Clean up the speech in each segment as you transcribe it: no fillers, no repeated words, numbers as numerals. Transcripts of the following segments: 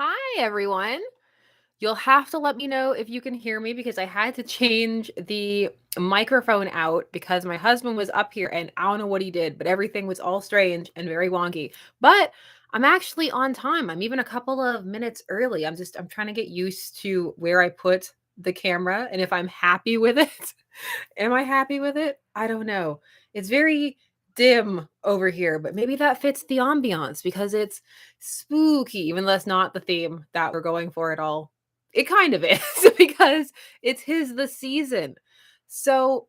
Hi, everyone. You'll have to let me know if you can hear me because I had to change the microphone out because my husband was up here and I don't know what he did, but everything was all strange and very wonky. But I'm actually on time. I'm even a couple of minutes early. I'm trying to get used to where I put the camera and if I'm happy with it. Am I happy with it? I don't know. It's very dim over here, but maybe that fits the ambiance because it's spooky, even though that's not the theme that we're going for at all. It kind of is because it's his the season. So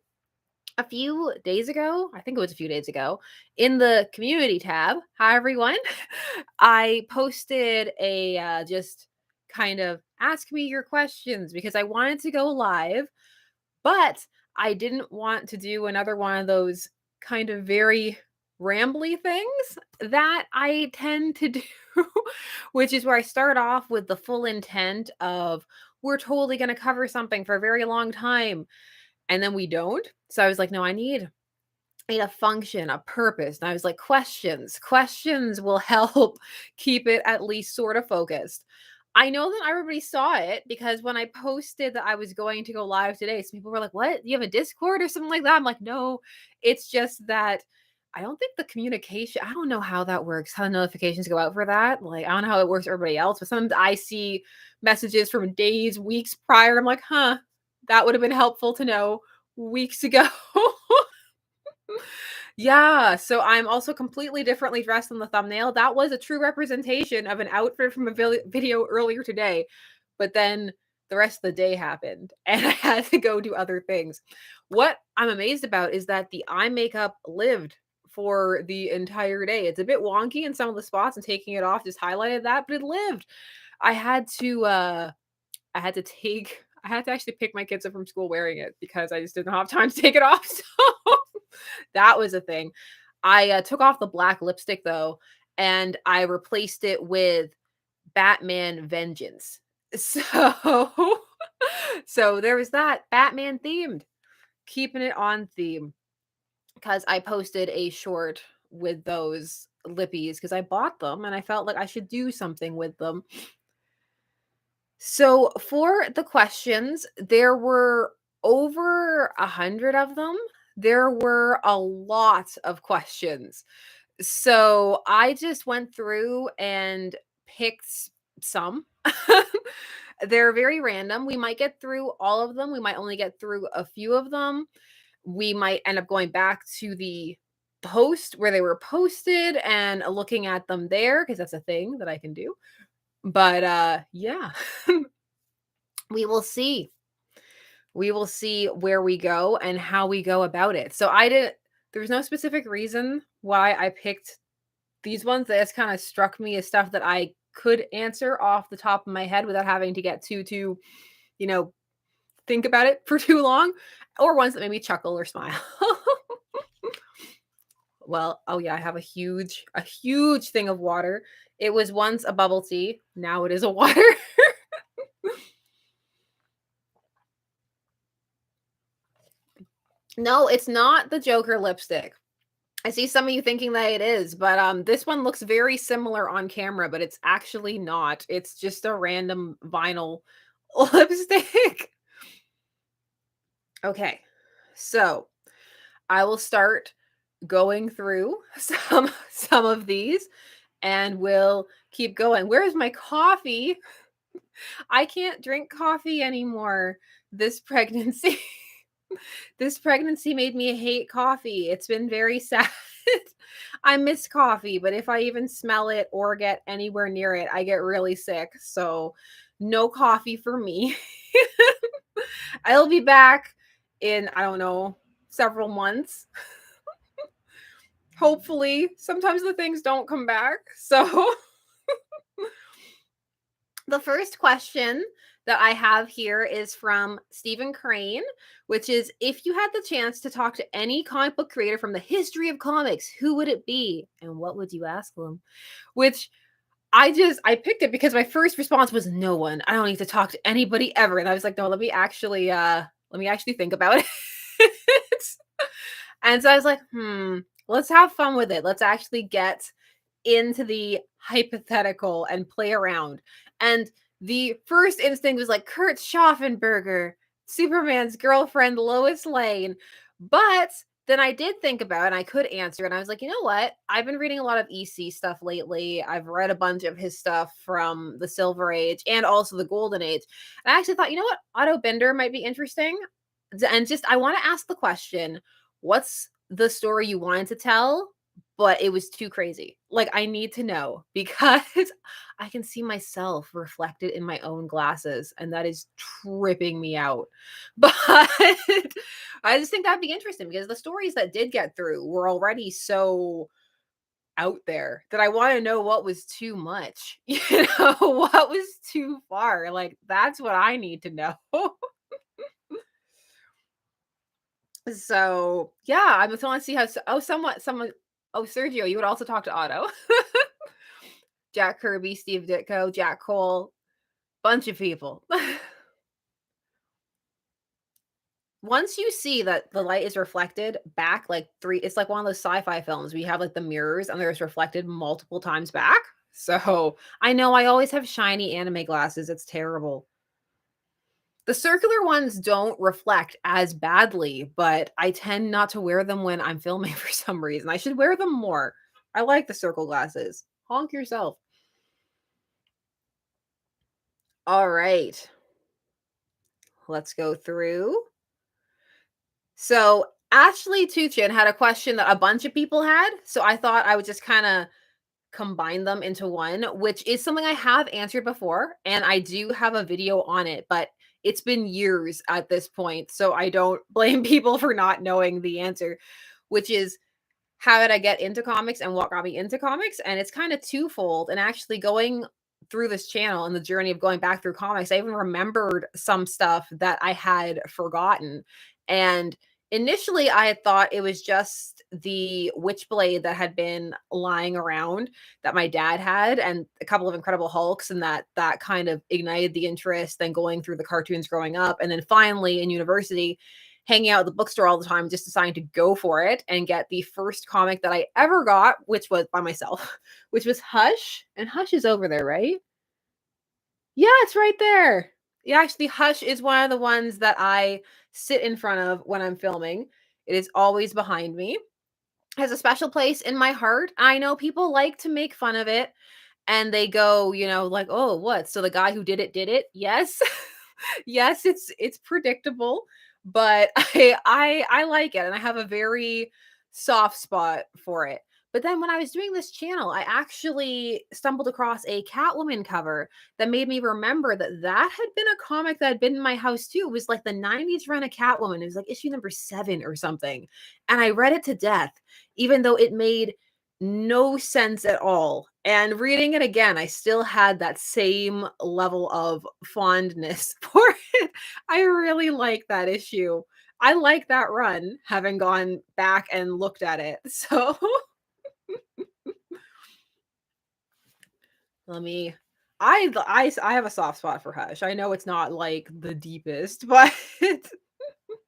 a few days ago, I think it was a few days ago, in the community tab, hi everyone, I posted a just kind of ask me your questions because I wanted to go live but I didn't want to do another one of those kind of very rambly things that I tend to do, which is where I start off with the full intent of we're totally going to cover something for a very long time and then we don't. So I was like, no, I need a function, a purpose. And I was like, questions. Questions will help keep it at least sort of focused. I know that everybody saw it because when I posted that I was going to go live today, some people were like, "What? You have a Discord or something like that?" I'm like, "No, it's just that I don't think the communication, I don't know how that works, how the notifications go out for that. Like, I don't know how it works for everybody else, but sometimes I see messages from days, weeks prior. I'm like, huh, that would have been helpful to know weeks ago." Yeah, so I'm also completely differently dressed in the thumbnail. That was a true representation of an outfit from a video earlier today, but then the rest of the day happened and I had to go do other things. What I'm amazed about is that the eye makeup lived for the entire day. It's a bit wonky in some of the spots and taking it off just highlighted that, but it lived. I had to I had to actually pick my kids up from school wearing it because I just didn't have time to take it off. So that was a thing. I took off the black lipstick though, and I replaced it with Batman Vengeance. So, so there was that Batman themed, keeping it on theme because I posted a short with those lippies because I bought them and I felt like I should do something with them. So for the questions, there were over 100 of them. There were a lot of questions. So I just went through and picked some. They're very random. We might get through all of them. We might only get through a few of them. We might end up going back to the post where they were posted and looking at them there because that's a thing that I can do. But yeah, we will see. We will see where we go and how we go about it. So there's no specific reason why I picked these ones. That just kind of struck me as stuff that I could answer off the top of my head without having to get too, you know, think about it for too long, or ones that made me chuckle or smile. Well, oh yeah, I have a huge thing of water. It was once a bubble tea, now it is a water. No, it's not the Joker lipstick. I see some of you thinking that it is, but this one looks very similar on camera, but it's actually not. It's just a random vinyl lipstick. Okay. So, I will start going through some of these and we'll keep going. Where's my coffee? I can't drink coffee anymore this pregnancy. This pregnancy made me hate coffee. It's been very sad. I miss coffee, but if I even smell it or get anywhere near it, I get really sick. So, no coffee for me. I'll be back in, I don't know, several months. Hopefully, sometimes the things don't come back. So, the first question that I have here is from Stephen Crane, which is if you had the chance to talk to any comic book creator from the history of comics, who would it be and what would you ask them? Which I picked it because my first response was no one. I don't need to talk to anybody ever. And I was like, no, let me actually think about it. And so I was like, let's have fun with it. Let's actually get into the hypothetical and play around. And the first instinct was like Kurt Schaffenberger, Superman's girlfriend, Lois Lane. But then I did think about it and I could answer. And I was like, you know what? I've been reading a lot of EC stuff lately. I've read a bunch of his stuff from the Silver Age and also the Golden Age. And I actually thought, you know what? Otto Binder might be interesting. And just, I want to ask the question, what's the story you wanted to tell? But it was too crazy. Like, I need to know because I can see myself reflected in my own glasses, and that is tripping me out. But I just think that'd be interesting because the stories that did get through were already so out there that I want to know what was too much, what was too far. Like, that's what I need to know. So yeah, I just want to see how. Someone. Oh, Sergio, you would also talk to Otto. Jack Kirby, Steve Ditko, Jack Cole, bunch of people. Once you see that the light is reflected back, like it's like one of those sci-fi films. We have like the mirrors and there's reflected multiple times back. So I know I always have shiny anime glasses. It's terrible. The circular ones don't reflect as badly, but I tend not to wear them when I'm filming for some reason. I should wear them more. I like the circle glasses. Honk yourself. All right. Let's go through. So Ashley Tuchin had a question that a bunch of people had. So I thought I would just kind of combine them into one, which is something I have answered before. And I do have a video on it, but it's been years at this point. So I don't blame people for not knowing the answer, which is how did I get into comics and what got me into comics? And it's kind of twofold. And actually going through this channel and the journey of going back through comics, I even remembered some stuff that I had forgotten. And initially I had thought it was just the Witchblade that had been lying around that my dad had and a couple of Incredible Hulks, and that kind of ignited the interest, then going through the cartoons growing up. And then finally in university, hanging out at the bookstore all the time, just deciding to go for it and get the first comic that I ever got, which was by myself, which was Hush. And Hush is over there, right? Yeah, it's right there. Yeah, actually, Hush is one of the ones that I sit in front of when I'm filming. It is always behind me. It has a special place in my heart. I know people like to make fun of it and they go, like, oh, what? So the guy who did it did it? Yes. Yes, it's predictable, but I like it and I have a very soft spot for it. But then when I was doing this channel, I actually stumbled across a Catwoman cover that made me remember that had been a comic that had been in my house too. It was like the 90s run of Catwoman. It was like issue number 7 or something. And I read it to death, even though it made no sense at all. And reading it again, I still had that same level of fondness for it. I really like that issue. I like that run, having gone back and looked at it. So let me I have a soft spot for Hush. I know it's not like the deepest, but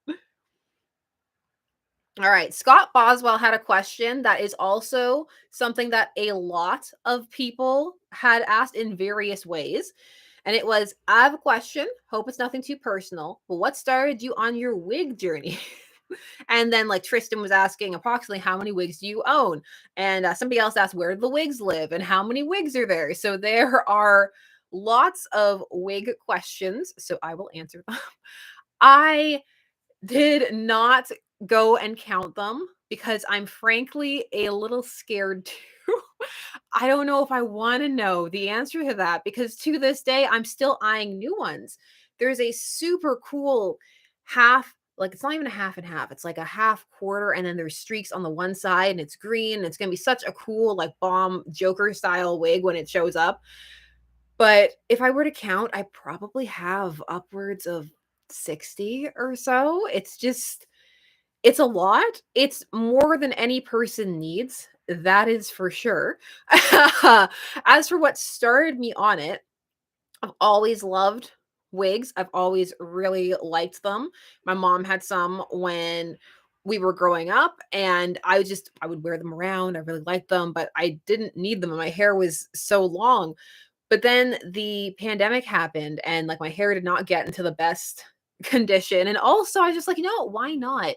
all right. Scott Boswell had a question that is also something that a lot of people had asked in various ways. And it was, I have a question. Hope it's nothing too personal, but what started you on your wig journey? And then, like, Tristan was asking approximately how many wigs do you own? And somebody else asked, where do the wigs live? And how many wigs are there? So there are lots of wig questions. So I will answer them. I did not go and count them because I'm frankly a little scared too. I don't know if I want to know the answer to that because to this day, I'm still eyeing new ones. There's a super cool half, like it's not even a half and half, it's like a half quarter, and then there's streaks on the one side and it's green. And it's going to be such a cool, like bomb Joker style wig when it shows up. But if I were to count, I probably have upwards of 60 or so. It's a lot. It's more than any person needs. That is for sure. As for what started me on it, I've always loved wigs. I've always really liked them. My mom had some when we were growing up, and I would wear them around. I really liked them, but I didn't need them. And my hair was so long. But then the pandemic happened, and like my hair did not get into the best condition. And also I was just like, why not?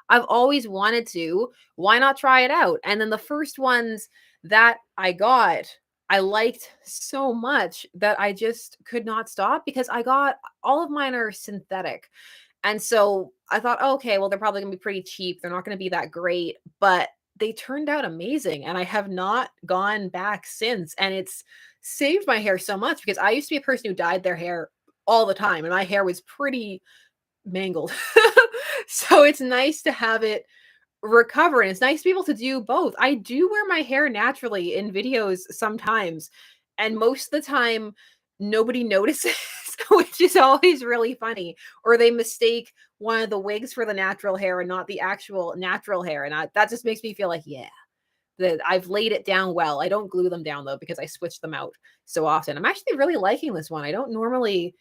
I've always wanted to. Why not try it out? And then the first ones that I got, I liked so much that I just could not stop because I got all of mine are synthetic. And so I thought, "Oh, okay, well, they're probably gonna be pretty cheap. They're not gonna be that great." But they turned out amazing. And I have not gone back since. And it's saved my hair so much because I used to be a person who dyed their hair all the time. And my hair was pretty mangled. So it's nice to have it recover, and it's nice to be able to do both. I do wear my hair naturally in videos sometimes, and most of the time nobody notices, which is always really funny. Or they mistake one of the wigs for the natural hair and not the actual natural hair, and that just makes me feel like, yeah, that I've laid it down well. I don't glue them down though because I switch them out so often. I'm actually really liking this one. I don't normally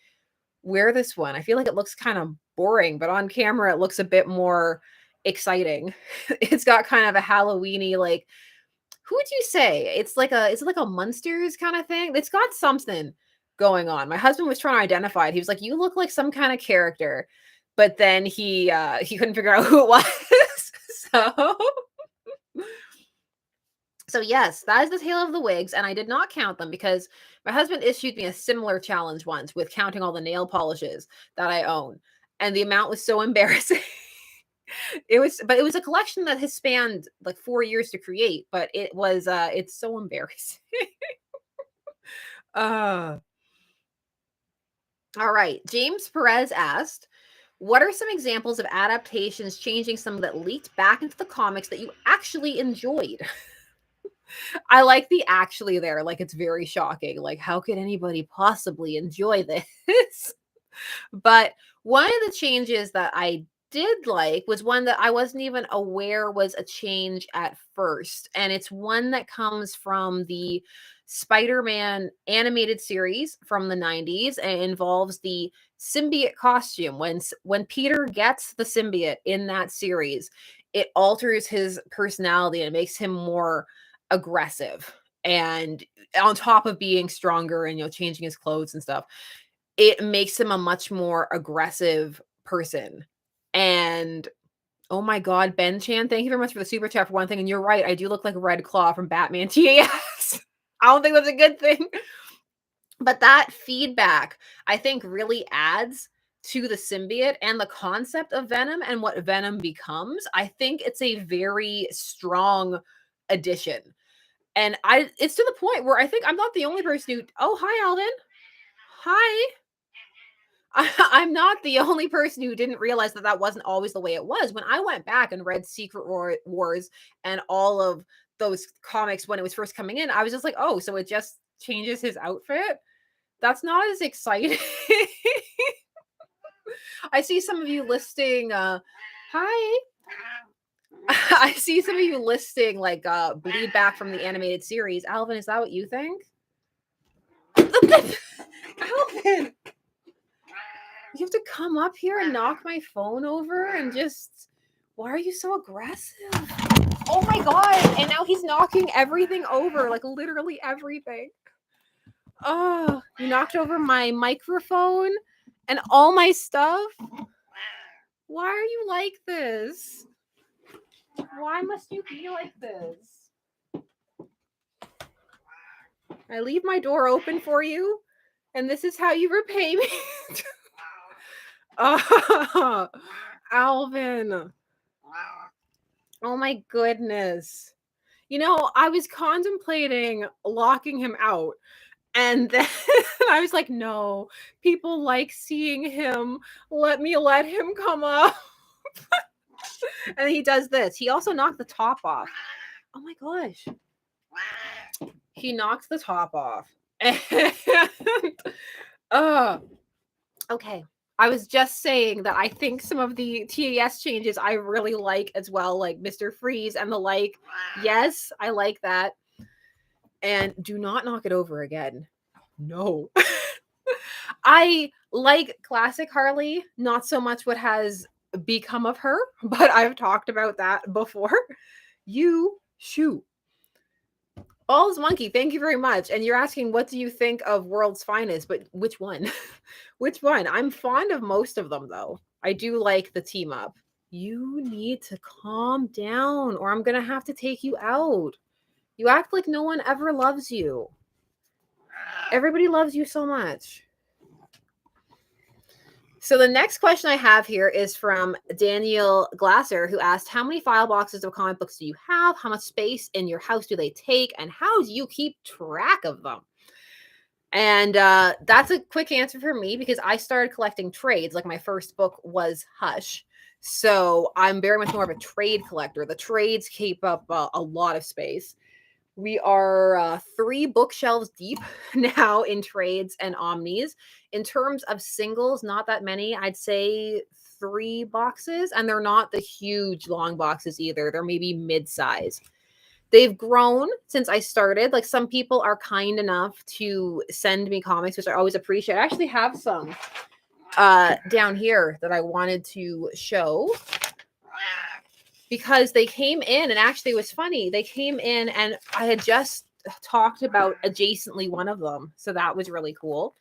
wear this one. I feel like it looks kind of boring, but on camera it looks a bit more exciting. It's got kind of a Halloweeny, like, who would you say? It's like a Munsters kind of thing. It's got something going on. My husband was trying to identify it. He was like, "You look like some kind of character." But then he couldn't figure out who it was. So so yes, that is the tale of the wigs, and I did not count them because my husband issued me a similar challenge once with counting all the nail polishes that I own, and the amount was so embarrassing. But it was a collection that has spanned like 4 years to create, but it's so embarrassing. uh all right. James Perez asked, "What are some examples of adaptations changing some that leaked back into the comics that you actually enjoyed?" I like the actually there. Like, it's very shocking. Like, how could anybody possibly enjoy this? But one of the changes that I did like was one that I wasn't even aware was a change at first. And it's one that comes from the Spider-Man animated series from the 90s, and it involves the symbiote costume. When Peter gets the symbiote in that series, it alters his personality and makes him more aggressive. And on top of being stronger and changing his clothes and stuff, it makes him a much more aggressive person. And oh my god, Ben Chan, thank you very much for the super chat for one thing. And you're right, I do look like Red Claw from Batman TAS. I don't think that's a good thing. But that feedback, I think, really adds to the symbiote and the concept of Venom and what Venom becomes. I think it's a very strong addition. And it's to the point where I think I'm not the only person who, oh, hi, Alvin. Hi. I'm not the only person who didn't realize that that wasn't always the way it was. When I went back and read Wars and all of those comics when it was first coming in, I was just like, oh, so it just changes his outfit? That's not as exciting. I see some of you listing, hi. I see some of you listing like bleed back from the animated series. Alvin, is that what you think? Alvin! You have to come up here and knock my phone over and just... Why are you so aggressive? Oh my god! And now he's knocking everything over, like literally everything. Oh, you knocked over my microphone and all my stuff? Why are you like this? Why must you be like this? I leave my door open for you, and this is how you repay me? Oh, Alvin. Oh my goodness. I was contemplating locking him out. And then I was like, no, people like seeing him. Let him come up. And he does this. He also knocked the top off. Oh my gosh. He knocked the top off. And, okay. I was just saying that I think some of the TAS changes I really like as well, like Mr. Freeze and the like. Yes, I like that. And do not knock it over again. No. I like classic Harley, not so much what has become of her, but I've talked about that before. You shoot. All's Monkey, thank you very much. And you're asking, what do you think of World's Finest? But which one? Which one? I'm fond of most of them, though. I do like the team up. You need to calm down, or I'm going to have to take you out. You act like no one ever loves you. Everybody loves you so much. So the next question I have here is from Daniel Glasser, who asked, how many file boxes of comic books do you have? How much space in your house do they take? And how do you keep track of them? And that's a quick answer for me because I started collecting trades. Like my first book was Hush. So I'm very much more of a trade collector. The trades keep up a lot of space. We are 3 bookshelves deep now in trades and omnis. In terms of singles, not that many. I'd say 3 boxes, and they're not the huge long boxes either. They're maybe mid-size. They've grown since I started. Like some people are kind enough to send me comics, which I always appreciate. I actually have some down here that I wanted to show, because they came in, and actually it was funny. They came in and I had just talked about adjacently one of them. So that was really cool.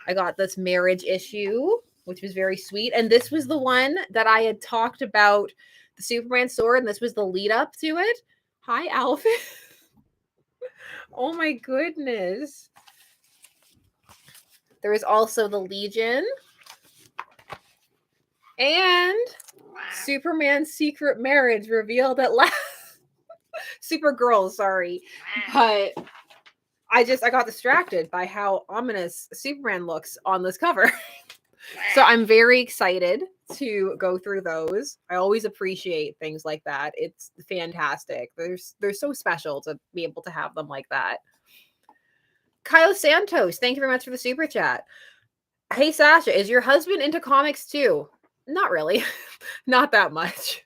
I got this marriage issue, which was very sweet. And this was the one that I had talked about, the Superman sword, and this was the lead up to it. Hi, Alvin. Oh my goodness. There was also the Legion. And Superman's secret marriage revealed at last. Supergirl, sorry. But I got distracted by how ominous Superman looks on this cover. So I'm very excited to go through those. I always appreciate things like that. It's fantastic. They're so special to be able to have them like that. Kyle Santos, thank you very much for the super chat. Hey Sasha, is your husband into comics too? Not really. Not that much.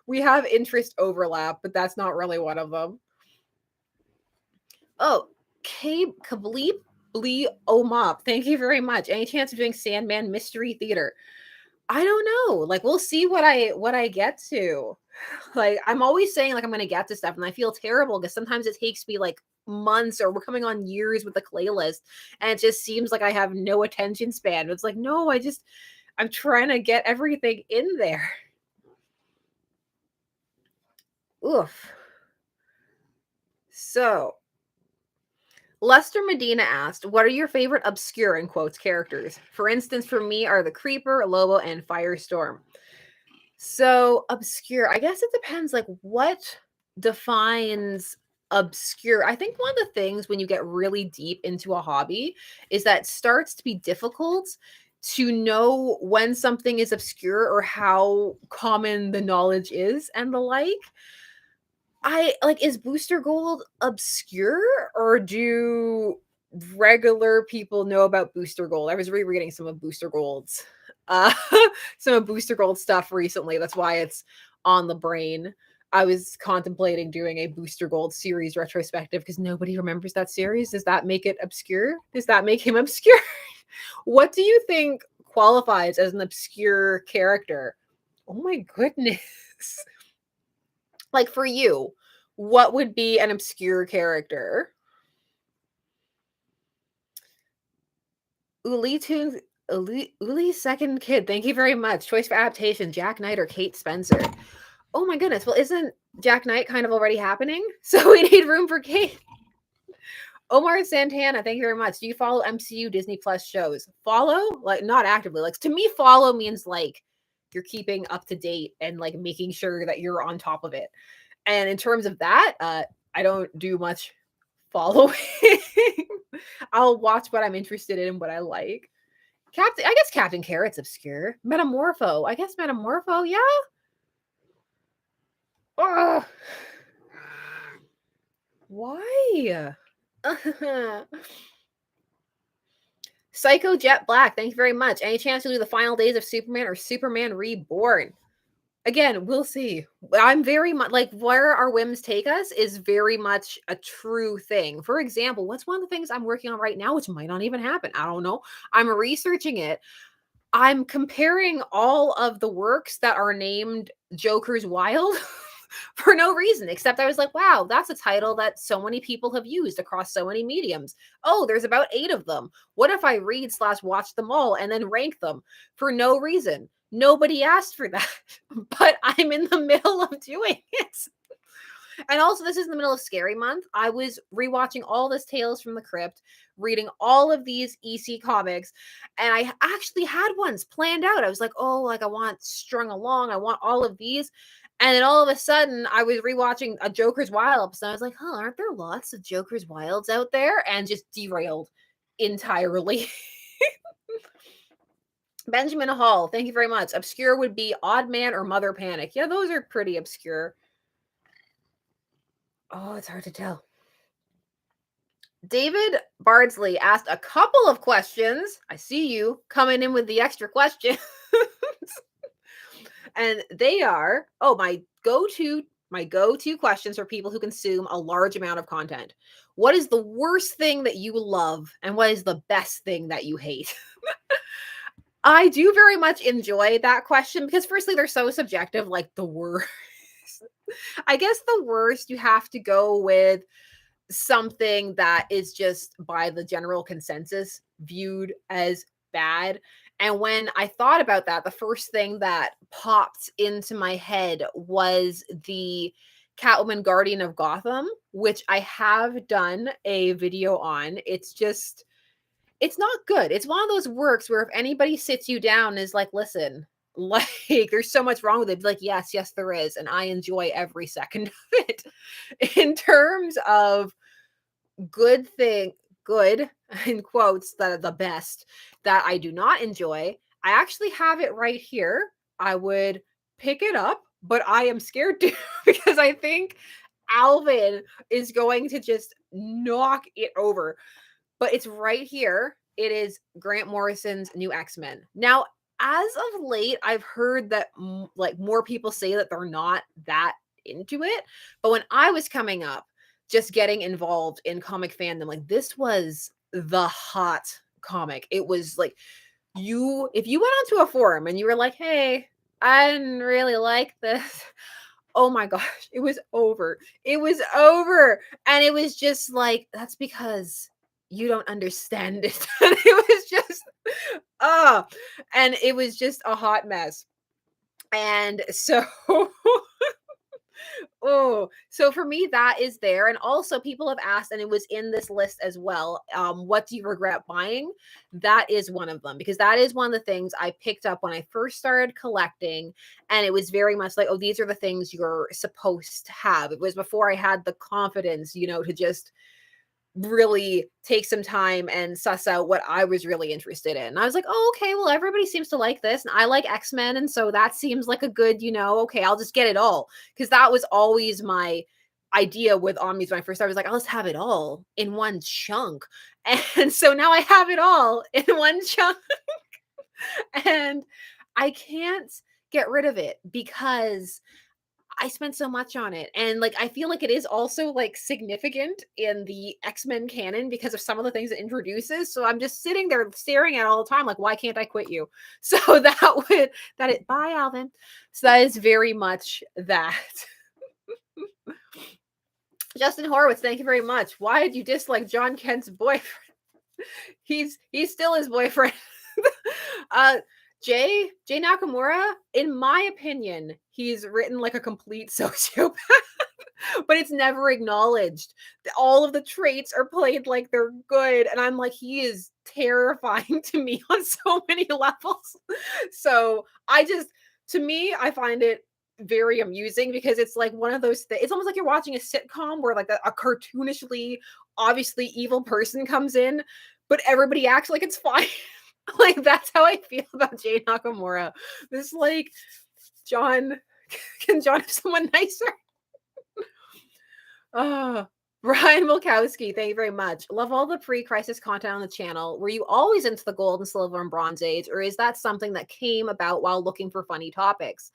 We have interest overlap, but that's not really one of them. Oh, Kableep Blee Omop. Thank you very much. Any chance of doing Sandman Mystery Theater? I don't know. Like, we'll see what I get to. Like, I'm always saying like I'm gonna get to stuff, and I feel terrible because sometimes it takes me like months, or we're coming on years with the playlist, and it just seems like I have no attention span. It's like, no, I'm trying to get everything in there. Oof. So Lester Medina asked, what are your favorite obscure, in quotes, characters? For instance, for me are the Creeper, Lobo, and Firestorm. So obscure, I guess it depends, like what defines obscure. I think one of the things when you get really deep into a hobby is that it starts to be difficult to know when something is obscure or how common the knowledge is and the like. Is Booster Gold obscure, or do regular people know about Booster Gold? I was rereading some of Booster Gold's some of Booster Gold stuff recently. That's why it's on the brain. I was contemplating doing a Booster Gold series retrospective because nobody remembers that series. Does that make it obscure? Does that make him obscure? What do you think qualifies as an obscure character? Oh my goodness. Like for you, what would be an obscure character? Uli's second kid. Thank you very much. Choice for adaptation, Jack Knight or Kate Spencer? Oh my goodness. Well, isn't Jack Knight kind of already happening? So we need room for Kate. Omar Santana, thank you very much. Do you follow MCU Disney Plus shows? Follow? Like, not actively. Like, to me, follow means like you're keeping up to date and like making sure that you're on top of it. And in terms of that, I don't do much following. I'll watch what I'm interested in and what I like. I guess Captain Carrot's obscure. Metamorpho. I guess Metamorpho, yeah. Ugh. Why? Psycho Jet Black, thank you very much. Any chance to do the final days of Superman or Superman Reborn? Again, we'll see. I'm very much like where our whims take us is very much a true thing. For example, what's one of the things I'm working on right now, which might not even happen? I don't know. I'm researching it. I'm comparing all of the works that are named Joker's Wild for no reason, except I was like, wow, that's a title that so many people have used across so many mediums. Oh, there's about 8 of them. What if I read slash watch them all and then rank them for no reason? Nobody asked for that, but I'm in the middle of doing it. And also, this is in the middle of Scary Month. I was rewatching all this Tales from the Crypt, reading all of these EC comics, and I actually had ones planned out. I was like, oh, like I want Strung Along, I want all of these. And then all of a sudden, I was rewatching a Joker's Wild episode. I was like, huh, aren't there lots of Joker's Wilds out there? And just derailed entirely. Benjamin Hall, thank you very much. Obscure would be Odd Man or Mother Panic. Yeah, those are pretty obscure. Oh, it's hard to tell. David Bardsley asked a couple of questions. I see you coming in with the extra questions. And they are, my go-to questions for people who consume a large amount of content. What is the worst thing that you love and what is the best thing that you hate? I do very much enjoy that question because firstly they're so subjective, like the worst. I guess the worst you have to go with something that is just by the general consensus viewed as bad. And when I thought about that, the first thing that popped into my head was the Catwoman Guardian of Gotham, which I have done a video on. It's not good. It's one of those works where if anybody sits you down and is like, listen, like there's so much wrong with it, like, yes, there is. And I enjoy every second of it. In terms of good in quotes that are the best that I do not enjoy, I actually have it right here. I would pick it up, but I am scared to because I think Alvin is going to just knock it over. But it's right here. It is Grant Morrison's New X-Men. Now, as of late, I've heard that like more people say that they're not that into it. But when I was coming up, just getting involved in comic fandom, like this was the hot comic. It was like if you went onto a forum and you were like, hey, I didn't really like this. Oh my gosh, it was over. It was over. And it was just like, that's because you don't understand it. And it was just, and it was just a hot mess. And so, so for me, that is there. And also, people have asked, and it was in this list as well. What do you regret buying? That is one of them, because that is one of the things I picked up when I first started collecting. And it was very much like, oh, these are the things you're supposed to have. It was before I had the confidence, to just really take some time and suss out what I was really interested in. And I was like, oh, okay, well, everybody seems to like this. And I like X-Men. And so that seems like a good, okay, I'll just get it all. Because that was always my idea with Omnis when I first started. I was like, I'll just have it all in one chunk. And so now I have it all in one chunk. And I can't get rid of it because I spent so much on it. And like I feel like it is also like significant in the X-Men canon because of some of the things it introduces. So I'm just sitting there staring at it all the time, like, why can't I quit you? So bye, Alvin. So that is very much that. Justin Horowitz, thank you very much. Why did you dislike John Kent's boyfriend? He's still his boyfriend. Jay Nakamura, in my opinion, he's written like a complete sociopath, but it's never acknowledged. All of the traits are played like they're good, and I'm like, he is terrifying to me on so many levels. So to me, I find it very amusing because it's like one of those things. It's almost like you're watching a sitcom where like a cartoonishly, obviously evil person comes in, but everybody acts like it's fine. Like that's how I feel about Jay Nakamura. This like can John have someone nicer? Ryan Wilkowski, thank you very much. Love all the pre-crisis content on the channel. Were you always into the gold and silver and bronze age, or is that something that came about while looking for funny topics?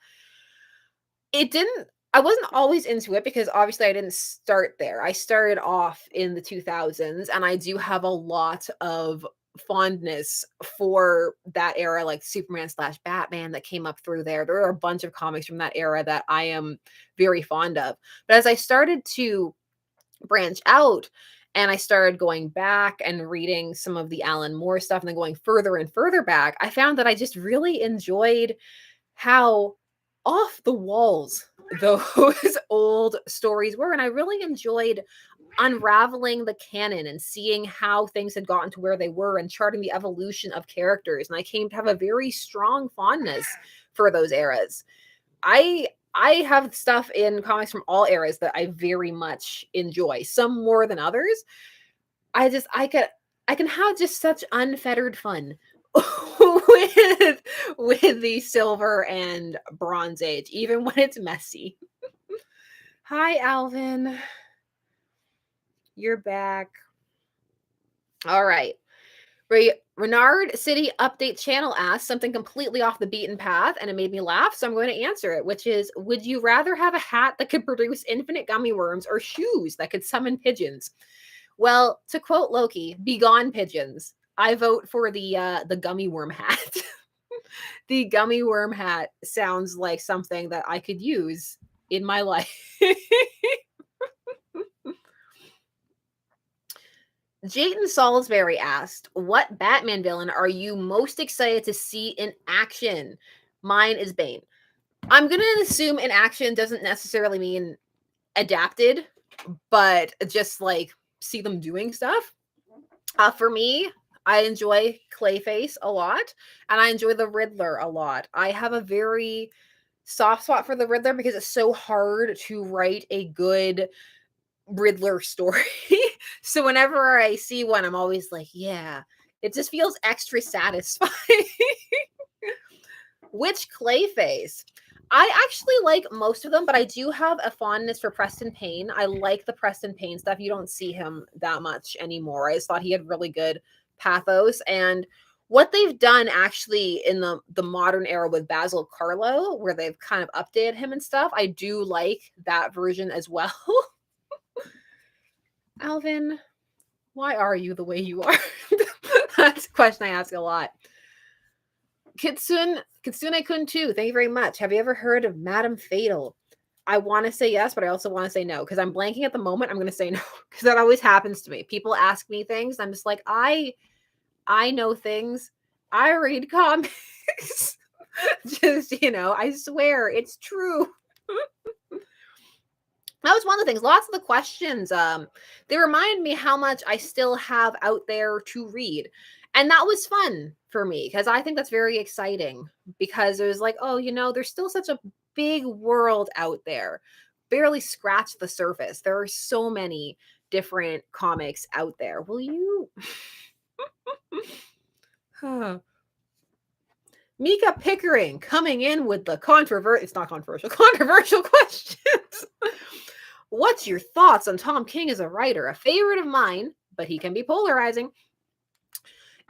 It didn't I wasn't always into it because obviously I didn't start there. I started off in the 2000s, and I do have a lot of fondness for that era, like Superman slash Batman that came up through there. There are a bunch of comics from that era that I am very fond of. But as I started to branch out and I started going back and reading some of the Alan Moore stuff and then going further and further back, I found that I just really enjoyed how off the walls those old stories were. And I really enjoyed unraveling the canon and seeing how things had gotten to where they were and charting the evolution of characters. And I came to have a very strong fondness for those eras. I have stuff in comics from all eras that I very much enjoy, some more than others. I can have just such unfettered fun with the Silver and Bronze Age, even when it's messy. Hi, Alvin. You're back. All right. Renard City Update Channel asked something completely off the beaten path, and it made me laugh, so I'm going to answer it, which is, would you rather have a hat that could produce infinite gummy worms or shoes that could summon pigeons? Well, to quote Loki, "Be gone, pigeons." I vote for the gummy worm hat. The gummy worm hat sounds like something that I could use in my life. Jayton Salisbury asked, what Batman villain are you most excited to see in action? Mine is Bane. I'm going to assume in action doesn't necessarily mean adapted, but just like see them doing stuff. For me, I enjoy Clayface a lot, and I enjoy the Riddler a lot. I have a very soft spot for the Riddler because it's so hard to write a good Riddler story. So whenever I see one, I'm always like, yeah, it just feels extra satisfying. Which Clayface? I actually like most of them, but I do have a fondness for Preston Payne. I like the Preston Payne stuff. You don't see him that much anymore. I just thought he had really good pathos. And what they've done actually in the modern era with Basil Carlo, where they've kind of updated him and stuff, I do like that version as well. Alvin, why are you the way you are? That's a question I ask a lot. Kitsune-kun too. Thank you very much. Have you ever heard of Madame Fatal? I want to say yes, but I also want to say no because I'm blanking at the moment. I'm going to say no because that always happens to me. People ask me things. I'm just like, I know things. I read comics. Just, I swear it's true. That was one of the things. Lots of the questions, they remind me how much I still have out there to read. And that was fun for me because I think that's very exciting because it was like, oh, there's still such a big world out there. Barely scratched the surface. There are so many different comics out there. Will you? Mika Pickering coming in with the it's not controversial questions. What's your thoughts on Tom King as a writer? A favorite of mine, but he can be polarizing.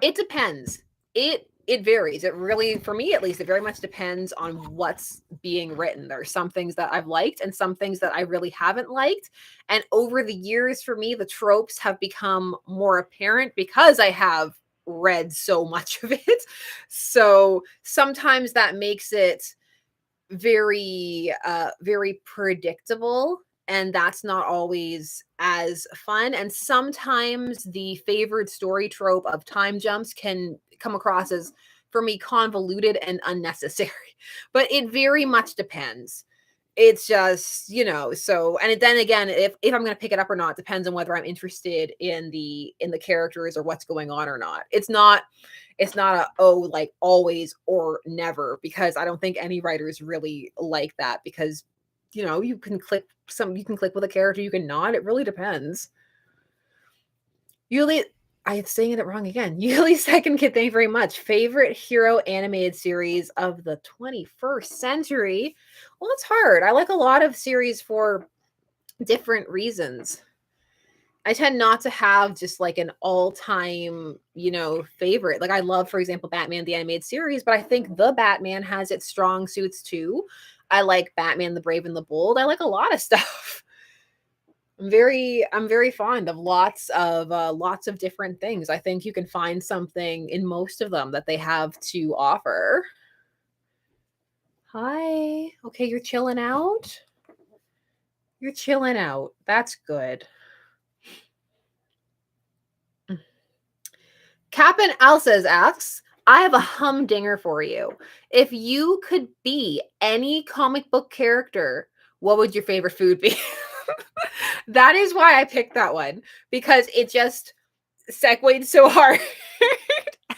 It depends. It varies. It really, for me at least, it very much depends on what's being written. There are some things that I've liked and some things that I really haven't liked. And over the years, for me, the tropes have become more apparent because I have read so much of it. So sometimes that makes it very, very predictable. And that's not always as fun. And sometimes the favored story trope of time jumps can come across as, for me, convoluted and unnecessary. But it very much depends. It's just, so, and then again, if I'm going to pick it up or not, depends on whether I'm interested in the characters or what's going on or not. It's not like always or never, because I don't think any writers really like that, because you can click with a character, you can not. It really depends. I'm saying it wrong again. Yuli Second Kid, thank you very much. Favorite hero animated series of the 21st century? Well, it's hard. I like a lot of series for different reasons. I tend not to have just like an all-time, favorite. Like I love, for example, Batman the Animated Series, but I think the Batman has its strong suits too. I like Batman the Brave and the Bold. I like a lot of stuff. I'm very fond of lots of different things. I think you can find something in most of them that they have to offer. Hi. Okay, you're chilling out? You're chilling out. That's good. Captain Alsays asks, I have a humdinger for you. If you could be any comic book character, what would your favorite food be? That is why I picked that one, because it just segued so hard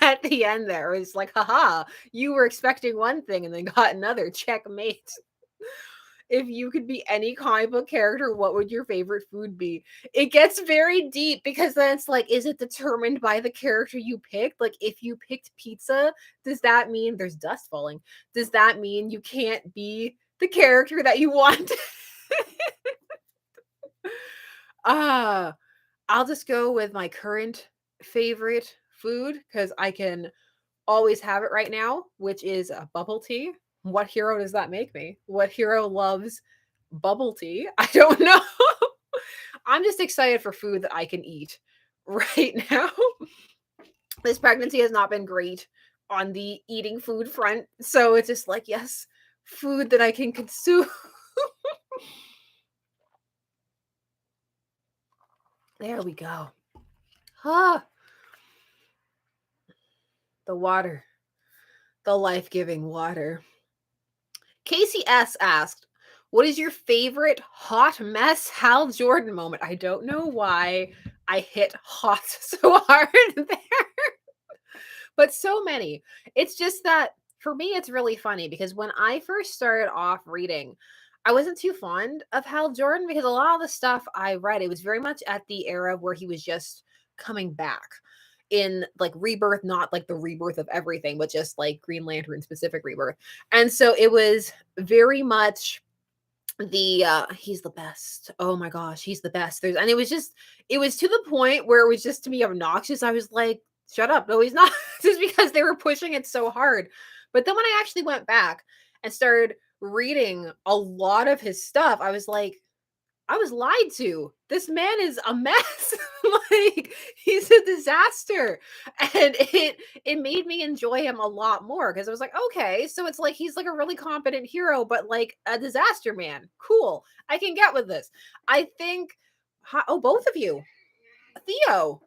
at the end there. It was like, haha, you were expecting one thing and then got another. Checkmate. If you could be any comic book character, what would your favorite food be? It gets very deep because then it's like, is it determined by the character you picked? Like, if you picked pizza, does that mean there's dust falling? Does that mean you can't be the character that you want? I'll just go with my current favorite food because I can always have it right now, which is a bubble tea. What hero does that make me? What hero loves bubble tea? I don't know. I'm just excited for food that I can eat right now. This pregnancy has not been great on the eating food front. So it's just like, yes, food that I can consume. There we go. Ah, the water, the life-giving water. Casey S asked, what is your favorite hot mess Hal Jordan moment? I don't know why I hit hot so hard there, but so many. It's just that for me, it's really funny because when I first started off reading, I wasn't too fond of Hal Jordan because a lot of the stuff I read, it was very much at the era where he was just coming back in like rebirth, not like the rebirth of everything, but just like Green Lantern specific rebirth. And so it was very much he's the best. Oh my gosh, he's the best. And it was to the point where it was just to me obnoxious. I was like, shut up. No, he's not. Just because they were pushing it so hard. But then when I actually went back and started reading a lot of his stuff, I was like, I was lied to. This man is a mess. Like, he's a disaster. And it made me enjoy him a lot more because I was like, okay, so it's like he's like a really competent hero, but like a disaster man. Cool. I can get with this. I think both of you. Theo.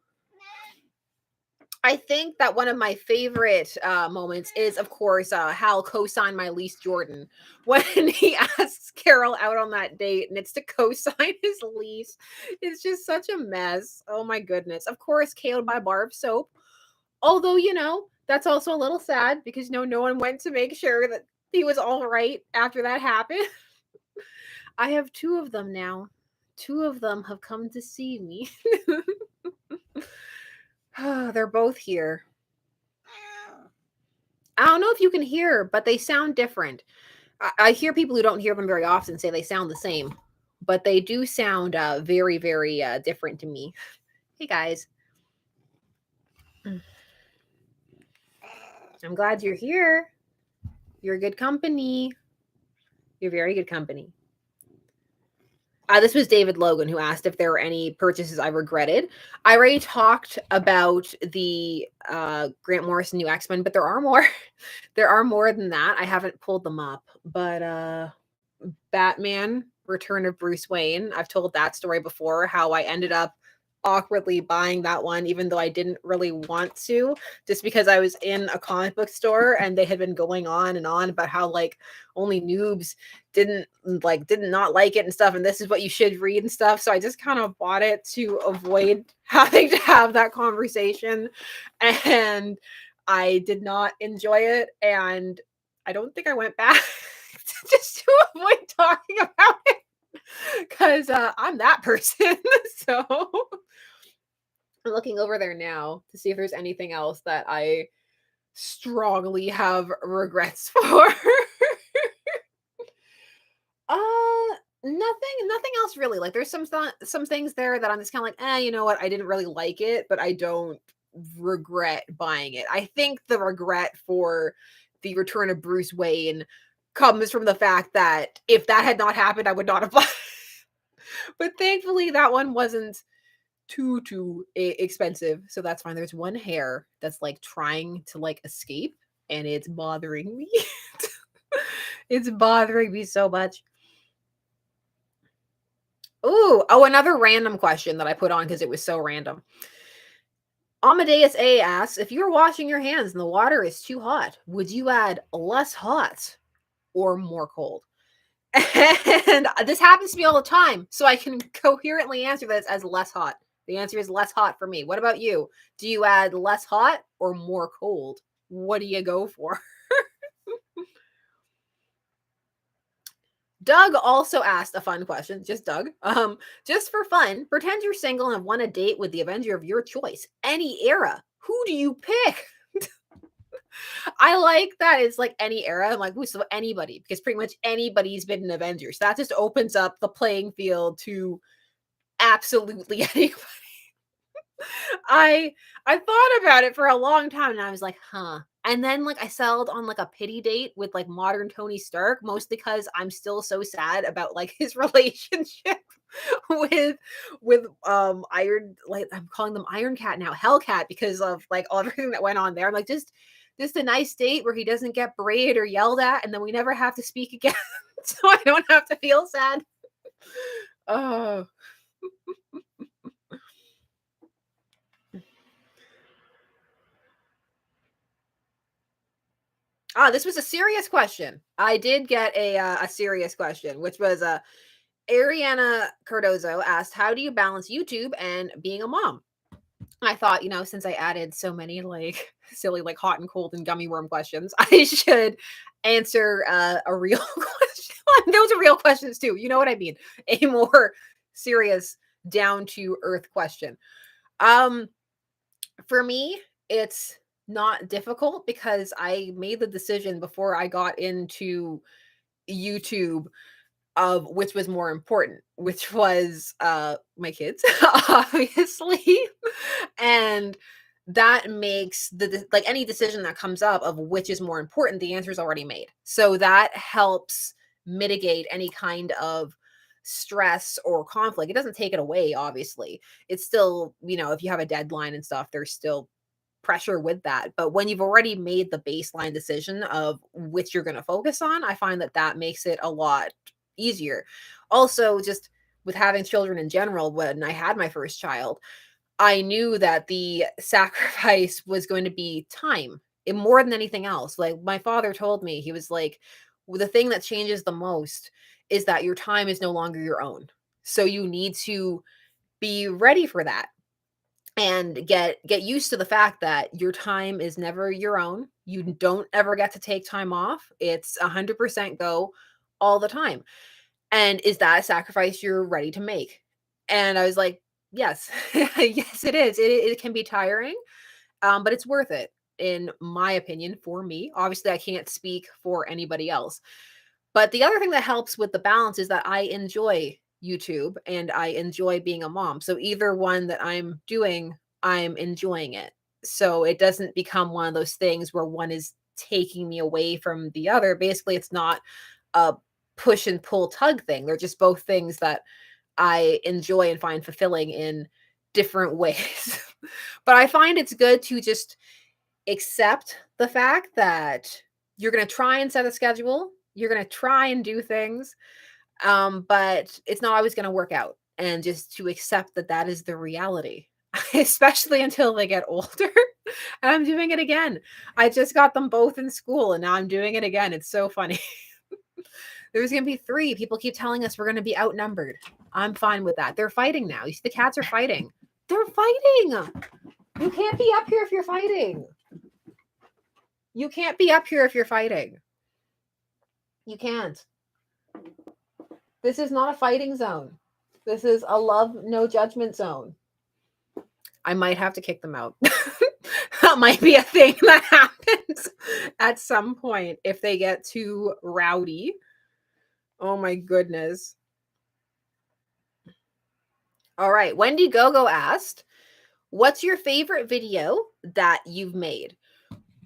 I think that one of my favorite moments is, of course, Hal co-signed my lease Jordan when he asks Carol out on that date, and it's to co-sign his lease. It's just such a mess. Oh my goodness! Of course, KO'd by bar of soap. Although that's also a little sad because no one went to make sure that he was all right after that happened. I have two of them now. Two of them have come to see me. They're both here. I don't know if you can hear, but they sound different. I hear people who don't hear them very often say they sound the same, but they do sound very, very different to me. Hey, guys. I'm glad you're here. You're good company. You're very good company. This was David Logan who asked if there were any purchases I regretted. I already talked about the Grant Morrison new X-Men, but there are more. There are more than that. I haven't pulled them up, but Batman Return of Bruce Wayne. I've told that story before, how I ended up awkwardly buying that one even though I didn't really want to, just because I was in a comic book store and they had been going on and on about how like only noobs did not like it and stuff, and this is what you should read and stuff. So I just kind of bought it to avoid having to have that conversation, and I did not enjoy it, and I don't think I went back just to avoid talking about it because I'm that person. So I'm looking over there now to see if there's anything else that I strongly have regrets for. Nothing else really. Like there's some things there that I'm just kind of like, you know what? I didn't really like it, but I don't regret buying it. I think the regret for the Return of Bruce Wayne comes from the fact that if that had not happened, I would not have bought it. But thankfully, that one wasn't too expensive, so that's fine. There's one hair that's like trying to like escape, and it's bothering me. It's bothering me so much. Ooh, oh, another random question that I put on because it was so random. Amadeus A asks, if you were washing your hands and the water is too hot, would you add less hot or more cold? And this happens to me all the time, so I can coherently answer this as less hot. The answer is less hot for me. What about you? Do you add less hot or more cold? What do you go for? Doug also asked a fun question, just Doug. Just for fun, pretend you're single and have won a date with the Avenger of your choice, any era. Who do you pick? I like that it's like any era. I'm like, ooh, so anybody, because pretty much anybody's been an Avenger. So that just opens up the playing field to absolutely anybody. I thought about it for a long time and I was like, huh. And then like I settled on like a pity date with like modern Tony Stark, mostly because I'm still so sad about like his relationship with Iron, like I'm calling them Iron Cat now, Hellcat, because of like all everything that went on there. I'm like, just a nice date where he doesn't get berated or yelled at, and then we never have to speak again. So I don't have to feel sad. Oh. This was a serious question. I did get a serious question, which was Ariana Cardozo asked, "How do you balance YouTube and being a mom?" I thought, since I added so many like silly, like hot and cold and gummy worm questions, I should answer a real question. Those are real questions too. You know what I mean? A more serious, down to earth question. For me, it's not difficult because I made the decision before I got into YouTube of which was more important, which was my kids, obviously. And that makes like any decision that comes up of which is more important, the answer is already made. So that helps mitigate any kind of stress or conflict. It doesn't take it away, obviously. It's still, if you have a deadline and stuff, there's still pressure with that. But when you've already made the baseline decision of which you're going to focus on, I find that that makes it a lot easier. Also, just with having children in general, when I had my first child, I knew that the sacrifice was going to be time more than anything else. Like my father told me, he was like, the thing that changes the most is that your time is no longer your own. So you need to be ready for that and get used to the fact that your time is never your own. You don't ever get to take time off. It's 100% go all the time. And is that a sacrifice you're ready to make? And I was like, yes. Yes, it is. It can be tiring, but it's worth it, in my opinion, for me. Obviously, I can't speak for anybody else. But the other thing that helps with the balance is that I enjoy YouTube and I enjoy being a mom. So either one that I'm doing, I'm enjoying it. So it doesn't become one of those things where one is taking me away from the other. Basically, it's not a push and pull tug thing. They're just both things that I enjoy and find fulfilling in different ways. But I find it's good to just accept the fact that you're going to try and set a schedule, you're going to try and do things, but it's not always going to work out. And just to accept that that is the reality, especially until they get older. And I'm doing it again. I just got them both in school and now I'm doing it again. It's so funny. There's going to be 3. People keep telling us we're going to be outnumbered. I'm fine with that. They're fighting now. You see, the cats are fighting. They're fighting. You can't be up here if you're fighting. You can't be up here if you're fighting. You can't. This is not a fighting zone. This is a love, no judgment zone. I might have to kick them out. That might be a thing that happens at some point if they get too rowdy. Oh my goodness. All right. Wendy Gogo asked, what's your favorite video that you've made?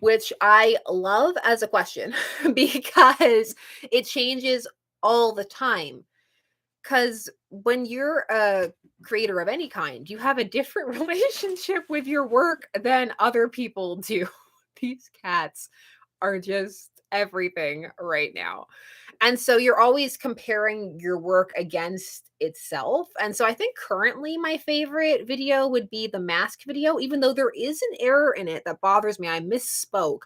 which I love as a question because it changes all the time. Because when you're a creator of any kind, you have a different relationship with your work than other people do. These cats are just everything right now. And so you're always comparing your work against itself. And so I think currently my favorite video would be the mask video, even though there is an error in it that bothers me. I misspoke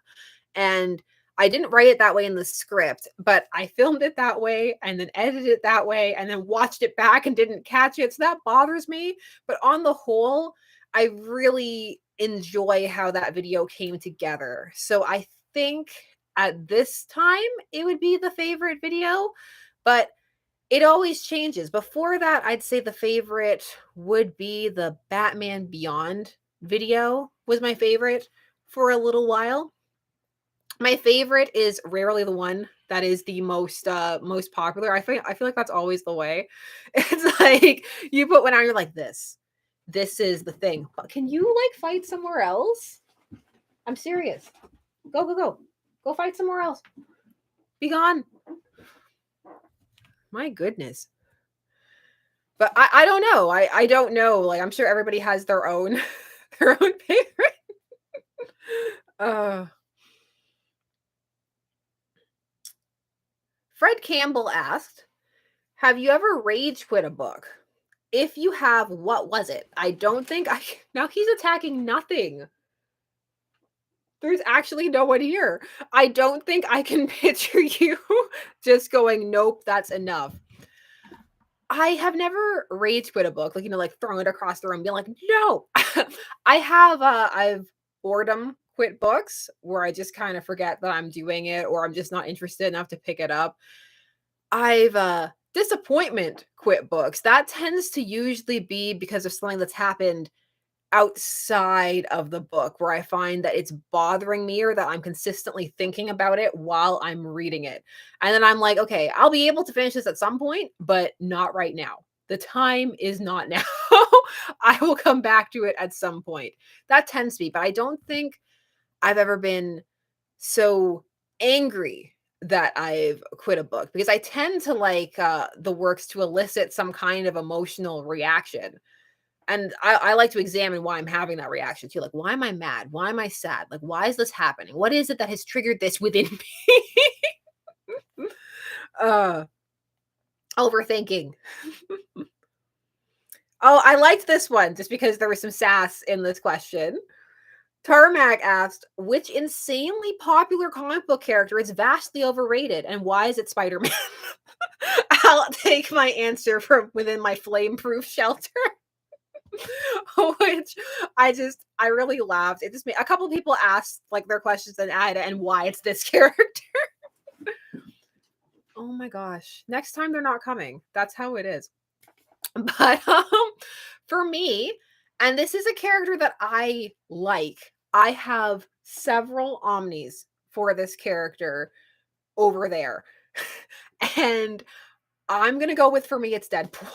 and I didn't write it that way in the script, but I filmed it that way and then edited it that way and then watched it back and didn't catch it. So that bothers me. But on the whole, I really enjoy how that video came together. So I think at this time it would be the favorite video, but it always changes. Before that, I'd say the favorite would be the Batman Beyond video was my favorite for a little while. My favorite is rarely the one that is the most popular. I feel like that's always the way. It's like you put one out, you're like, this is the thing. But can you like fight somewhere else? I'm serious. Go fight somewhere else. Be gone. My goodness. But I don't know. I don't know. Like I'm sure everybody has their own their own favorite. uh Fred Campbell asked, have you ever rage quit a book? If you have, what was it? I don't think I now he's attacking nothing. There's actually no one here. I don't think I can picture you just going, nope, that's enough. I have never rage quit a book, like, like throwing it across the room, being like, no. I've boredom quit books where I just kind of forget that I'm doing it or I'm just not interested enough to pick it up. I've disappointment quit books. That tends to usually be because of something that's happened outside of the book where I find that it's bothering me or that I'm consistently thinking about it while I'm reading it. And then I'm like, okay, I'll be able to finish this at some point, but not right now. The time is not now. I will come back to it at some point. That tends to be, but I don't think I've ever been so angry that I've quit a book because I tend to like the works to elicit some kind of emotional reaction. And I like to examine why I'm having that reaction too. Like, why am I mad? Why am I sad? Like, why is this happening? What is it that has triggered this within me? uh, Overthinking. Oh, I liked this one just because there was some sass in this question. Tarmac asked, which insanely popular comic book character is vastly overrated and why is it Spider-Man? I'll take my answer from within my flame-proof shelter. Which I really laughed. It just made a couple people asked like their questions and why it's this character. Oh my gosh. Next time they're not coming. That's how it is. But for me, and this is a character that I like, I have several omnis for this character over there. And I'm going to go with, for me, it's Deadpool.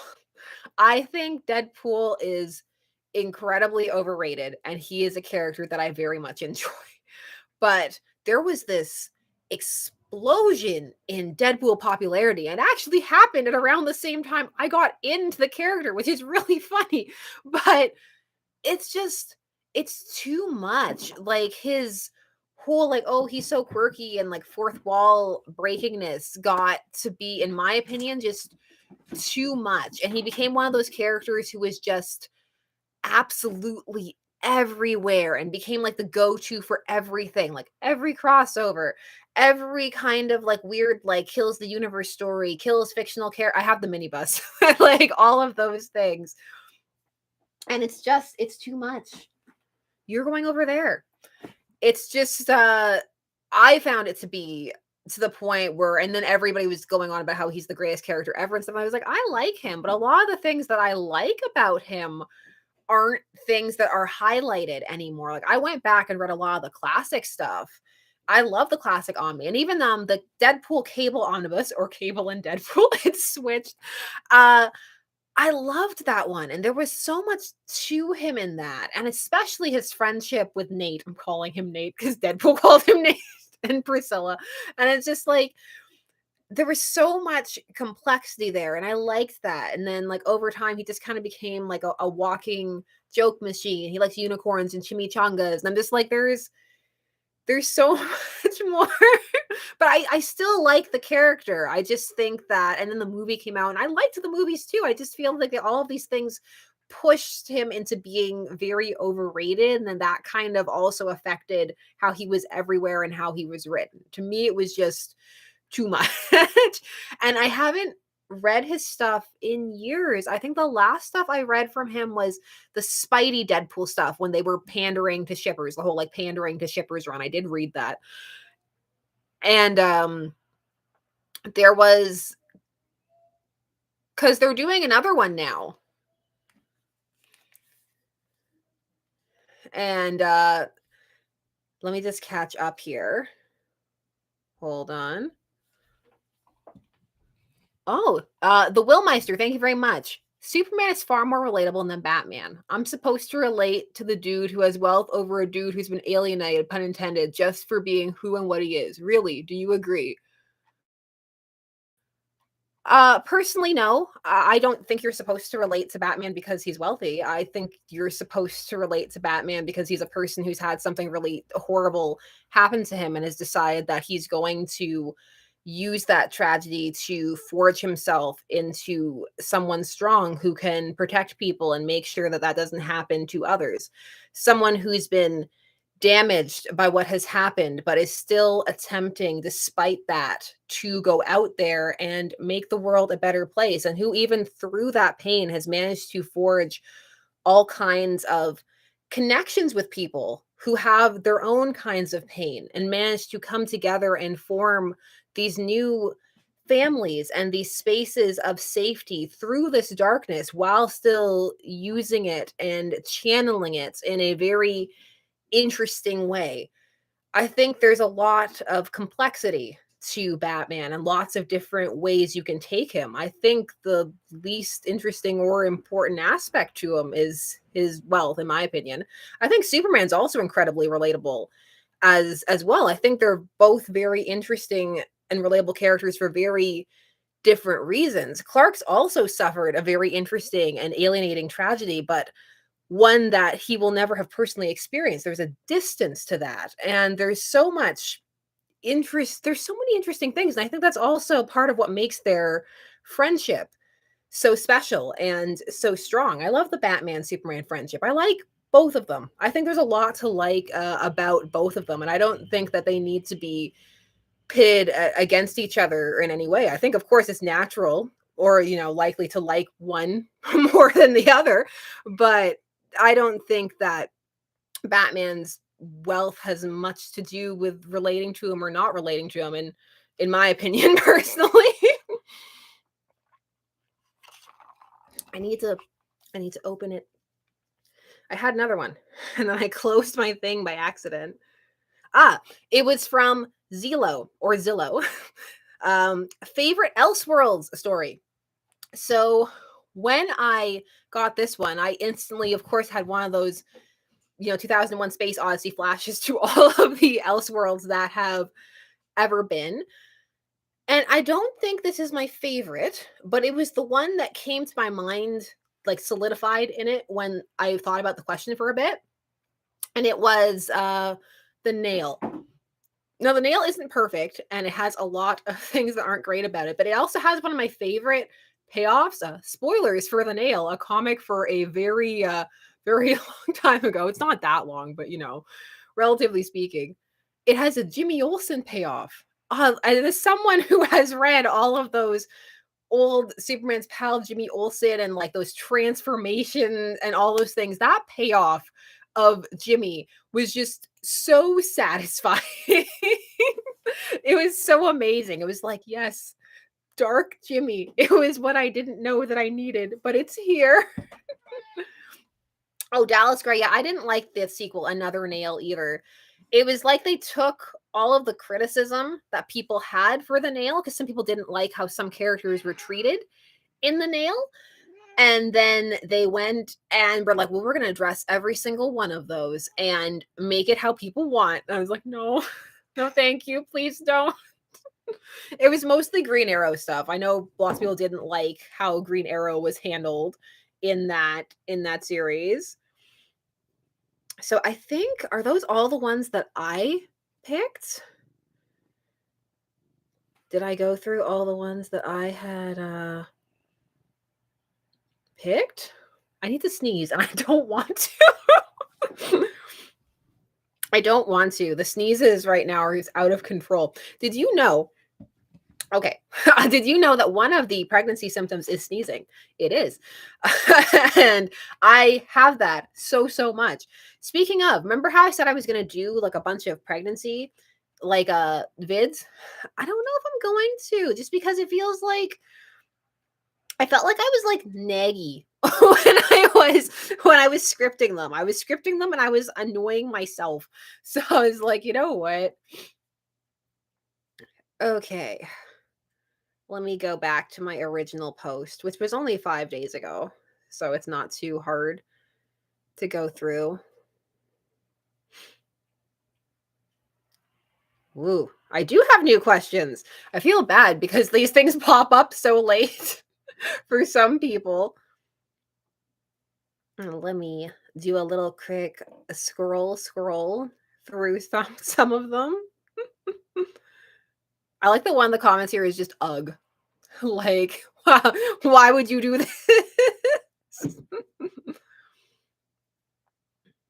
I think Deadpool is incredibly overrated, and he is a character that I very much enjoy. But there was this explosion in Deadpool popularity, and actually happened at around the same time I got into the character, which is really funny. But it's too much. Like his whole like, oh, he's so quirky and like fourth wall breakingness got to be, in my opinion, just too much. And he became one of those characters who was just absolutely everywhere and became like the go-to for everything, like every crossover, every kind of like weird like kills the universe story, kills fictional care. I have the minibus, like all of those things. And it's too much. You're going over there. It's just I found it to be to the point where, and then everybody was going on about how he's the greatest character ever and stuff. I was like, I like him, but a lot of the things that I like about him aren't things that are highlighted anymore. Like I went back and read a lot of the classic stuff. I love the classic Omni, and even the Deadpool Cable Omnibus or Cable and Deadpool, it's switched. I loved that one, and there was so much to him in that, and especially his friendship with Nate. I'm calling him Nate because Deadpool called him Nate and Priscilla, and it's just like there was so much complexity there, and I liked that. And then, like, over time, he just kind of became like a walking joke machine. He likes unicorns and chimichangas, and I'm just like, there's so much more. But I still like the character. I just think that, and then the movie came out, and I liked the movies too. I just feel like all of these things pushed him into being very overrated, and then that kind of also affected how he was everywhere and how he was written. To me, it was just too much. And I haven't read his stuff in years. I think the last stuff I read from him was the Spidey Deadpool stuff when they were pandering to shippers, the whole like pandering to shippers run. I did read that. And there was, because they're doing another one now. And let me just catch up here. Hold on. Oh, the Willmeister, thank you very much. Superman is far more relatable than Batman. I'm supposed to relate to the dude who has wealth over a dude who's been alienated, pun intended, just for being who and what he is. Really? Do you agree? Personally, no. I don't think you're supposed to relate to Batman because he's wealthy. I think you're supposed to relate to Batman because he's a person who's had something really horrible happen to him and has decided that he's going to use that tragedy to forge himself into someone strong who can protect people and make sure that that doesn't happen to others. Someone who's been damaged by what has happened, but is still attempting, despite that, to go out there and make the world a better place. And who, even through that pain, has managed to forge all kinds of connections with people who have their own kinds of pain and managed to come together and form these new families and these spaces of safety through this darkness while still using it and channeling it in a very interesting way. I think there's a lot of complexity to Batman and lots of different ways you can take him. I think the least interesting or important aspect to him is his wealth, in my opinion. I think Superman's also incredibly relatable as well. I think they're both very interesting and relatable characters for very different reasons. Clark's also suffered a very interesting and alienating tragedy, but one that he will never have personally experienced. There's a distance to that. And there's so much interest. There's so many interesting things. And I think that's also part of what makes their friendship so special and so strong. I love the Batman Superman friendship. I like both of them. I think there's a lot to like about both of them. And I don't think that they need to be pitted against each other in any way. I think, of course, it's natural or, likely to like one more than the other. But I don't think that Batman's wealth has much to do with relating to him or not relating to him, in my opinion, personally. I need to open it. I had another one and then I closed my thing by accident. It was from Zillow or Zillow. Favorite Elseworlds story. So when I got this one, I instantly, of course, had one of those, 2001 Space Odyssey flashes to all of the Elseworlds that have ever been. And I don't think this is my favorite, but it was the one that came to my mind, like solidified in it when I thought about the question for a bit. And it was the nail. Now, the nail isn't perfect, and it has a lot of things that aren't great about it, but it also has one of my favorite payoffs. Spoilers for the nail, a comic for a very, very long time ago. It's not that long, but relatively speaking, it has a Jimmy Olsen payoff. And as someone who has read all of those old Superman's pal Jimmy Olsen and like those transformations and all those things, that payoff of Jimmy was just so satisfying. It was so amazing. It was like, yes, dark Jimmy. It was what I didn't know that I needed, but it's here. Oh, Dallas Gray. Yeah, I didn't like the sequel, Another Nail, either. It was like they took all of the criticism that people had for the nail, because some people didn't like how some characters were treated in the nail, And then they went and were like, well, we're going to address every single one of those and make it how people want. And I was like, no, no, thank you. Please don't. It was mostly Green Arrow stuff. I know lots of people didn't like how Green Arrow was handled in that series. So I think, are those all the ones that I picked? Did I go through all the ones that I had picked? I need to sneeze and I don't want to. I don't want to. The sneezes right now are out of control. Did you know? Okay. Did you know that one of the pregnancy symptoms is sneezing? It is. And I have that so much. Speaking of, remember how I said I was going to do like a bunch of pregnancy like vids? I don't know if I'm going to, just because it feels like I felt like I was like naggy when I was scripting them. I was scripting them and I was annoying myself. So I was like, you know what? Okay. Let me go back to my original post, which was only 5 days ago. So it's not too hard to go through. Woo. I do have new questions. I feel bad because these things pop up so late for some people. Let me do a little quick scroll through some of them. I like the one in the comments here is just ugh. Like, wow, why would you do this?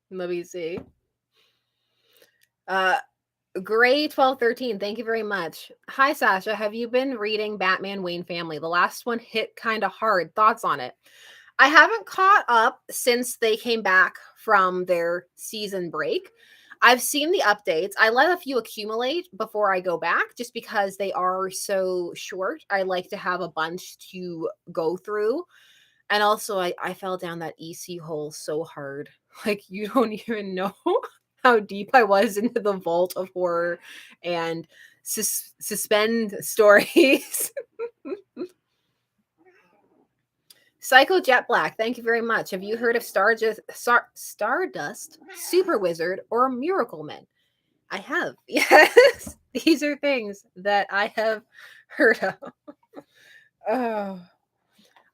Let me see. Gray 1213, thank you very much. Hi Sasha, have you been reading Batman Wayne Family? The last one hit kind of hard. Thoughts on it? I haven't caught up since they came back from their season break. I've seen the updates. I let a few accumulate before I go back just because they are so short. I like to have a bunch to go through. And also, I fell down that EC hole so hard. Like, you don't even know how deep I was into the vault of horror and suspend stories. Psycho Jet Black, thank you very much. Have you heard of Stardust, Super Wizard, or Miracle Men? I have. Yes. These are things that I have heard of. Oh.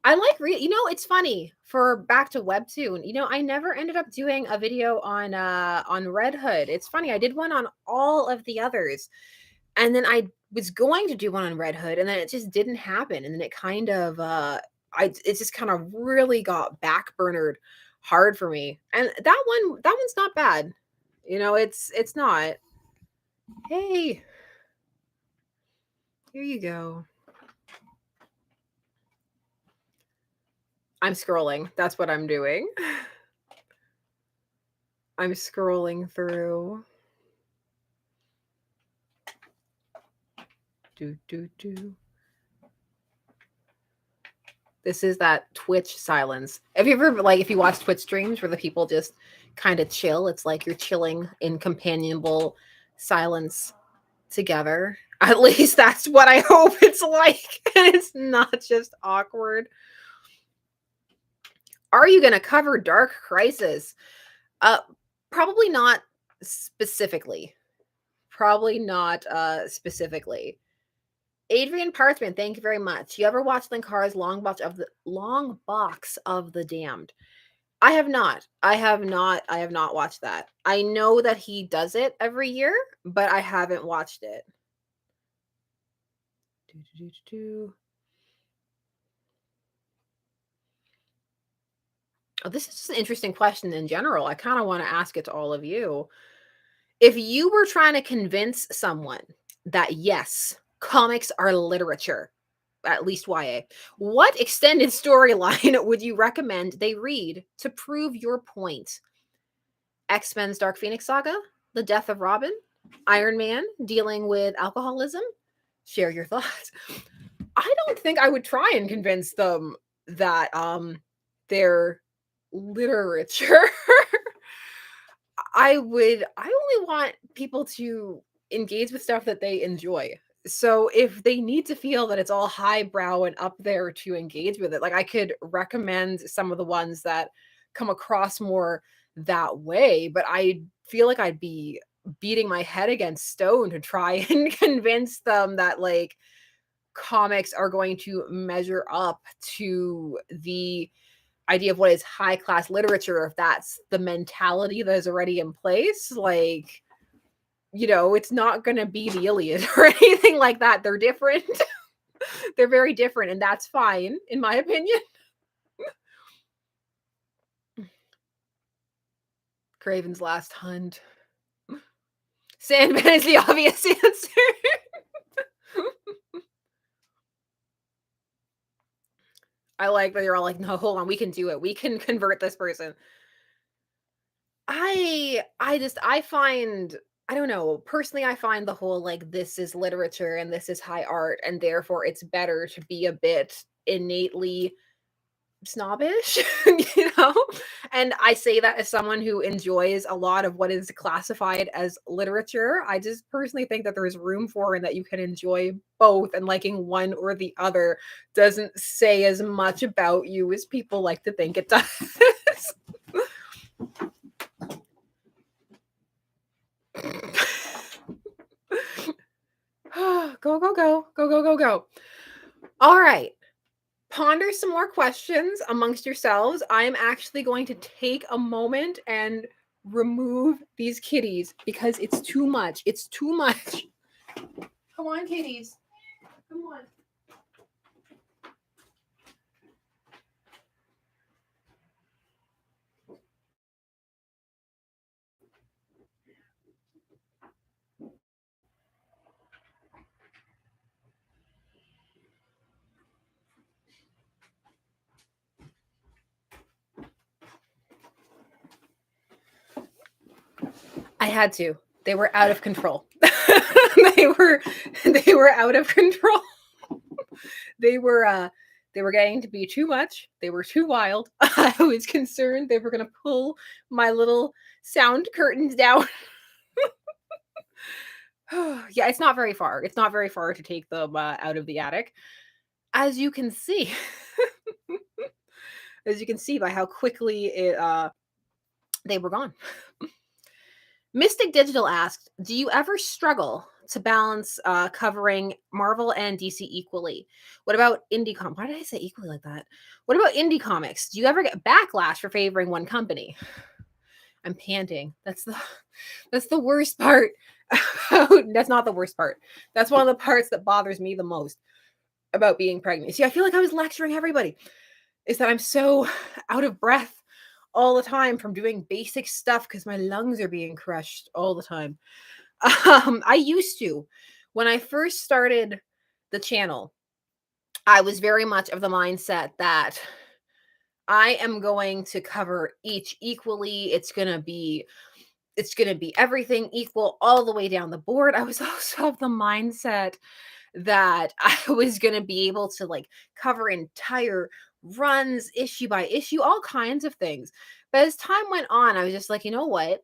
I like it's funny for back to webtoon. I never ended up doing a video on Red Hood. It's funny. I did one on all of the others. And then I was going to do one on Red Hood and then it just didn't happen. And then it kind of it just kind of really got backburnered hard for me. And that one's not bad. It's not. Hey. Here you go. I'm scrolling. That's what I'm doing. I'm scrolling through. Do. This is that Twitch silence. Have you ever, if you watch Twitch streams where the people just kind of chill? It's like you're chilling in companionable silence together. At least that's what I hope it's like. And it's not just awkward. Are you going to cover Dark Crisis? Probably not specifically. Probably not specifically. Adrian Parchman, thank you very much. You ever watched Linkar's Long Box of the Damned? I have not. I have not watched that. I know that he does it every year, but I haven't watched it. Oh, this is just an interesting question in general. I kind of want to ask it to all of you. If you were trying to convince someone that yes, comics are literature, at least YA, what extended storyline would you recommend they read to prove your point? X-Men's Dark Phoenix Saga, The Death of Robin, Iron Man dealing with alcoholism? Share your thoughts. I don't think I would try and convince them that they're literature. I only want people to engage with stuff that they enjoy. So if they need to feel that it's all highbrow and up there to engage with it, like I could recommend some of the ones that come across more that way, but I feel like I'd be beating my head against stone to try and convince them that like comics are going to measure up to the idea of what is high class literature if that's the mentality that is already in place. Like, it's not going to be the Iliad or anything like that. They're different. They're very different, and that's fine, in my opinion. Craven's Last Hunt. Sandman is the obvious answer. I like that you're all like, no, hold on, we can do it. We can convert this person. I find, I don't know, personally I find the whole like this is literature and this is high art and therefore it's better to be a bit innately snobbish, you know? And I say that as someone who enjoys a lot of what is classified as literature. I just personally think that there's room for and that you can enjoy both, and liking one or the other doesn't say as much about you as people like to think it does. Go, go, go, go, go, go, go. All right. Ponder some more questions amongst yourselves. I am actually going to take a moment and remove these kitties because it's too much. It's too much. Come on, kitties. Come on. I had to. They were out of control. they were out of control. they were getting to be too much. They were too wild. I was concerned they were going to pull my little sound curtains down. Yeah, it's not very far. It's not very far to take them out of the attic. As you can see. As you can see by how quickly they were gone. Mystic Digital asked, do you ever struggle to balance covering Marvel and DC equally? What about indie comics? Why did I say equally like that? What about indie comics? Do you ever get backlash for favoring one company? I'm panting. That's the worst part. That's not the worst part. That's one of the parts that bothers me the most about being pregnant. See, I feel like I was lecturing everybody. Is that I'm so out of breath all the time from doing basic stuff because my lungs are being crushed all the time. I used to. When I first started the channel, I was very much of the mindset that I am going to cover each equally. It's going to be everything equal all the way down the board. I was also of the mindset that I was going to be able to like cover entire runs issue by issue, all kinds of things. But as time went on, I was just like, you know what?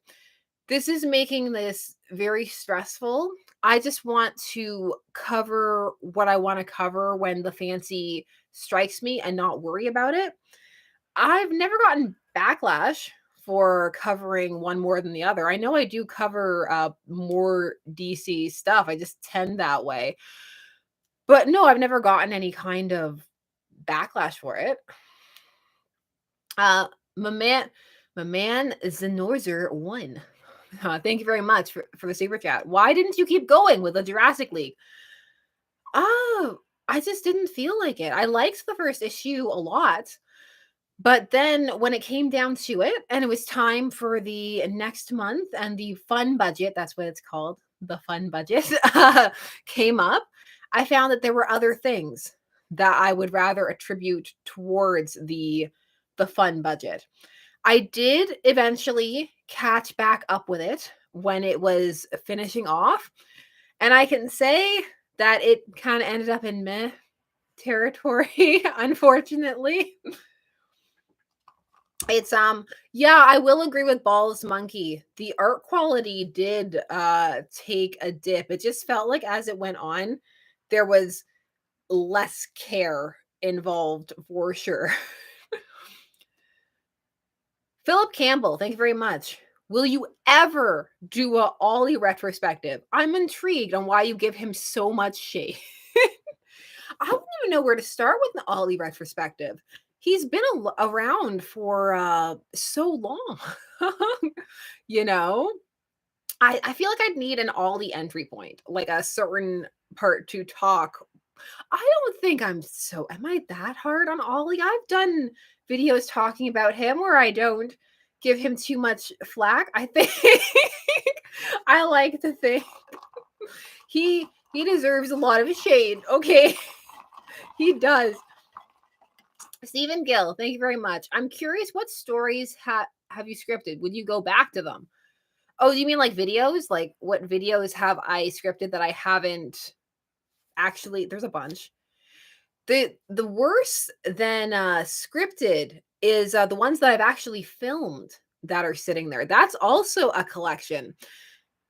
This is making this very stressful. I just want to cover what I want to cover when the fancy strikes me and not worry about it. I've never gotten backlash for covering one more than the other. I know I do cover more DC stuff. I just tend that way. But no, I've never gotten any kind of backlash for it. My man Zenorzer won. Thank you very much for the super chat. Why didn't you keep going with the Jurassic League? Oh, I just didn't feel like it. I liked the first issue a lot. But then when it came down to it, and it was time for the next month and the fun budget, that's what it's called, the fun budget, came up, I found that there were other things that I would rather attribute towards the fun budget. I did eventually catch back up with it when it was finishing off, and I can say that it kind of ended up in meh territory, unfortunately. It's yeah, I will agree with Balls Monkey. The art quality did take a dip. It just felt like as it went on, there was less care involved for sure. Philip Campbell, thank you very much. Will you ever do a Ollie retrospective? I'm intrigued on why you give him so much shade. I wouldn't even know where to start with the Ollie retrospective. He's been around for so long. you know, I feel like I'd need an Ollie entry point, like a certain part to talk. I don't think am I that hard on Ollie? I've done videos talking about him where I don't give him too much flack. I think I like to think he deserves a lot of shade. Okay, he does. Stephen Gill, thank you very much. I'm curious, what stories have you scripted? Would you go back to them? Oh, you mean like videos? Like what videos have I scripted that I haven't actually? There's a bunch. The worse than scripted is the ones that I've actually filmed that are sitting there. That's also a collection.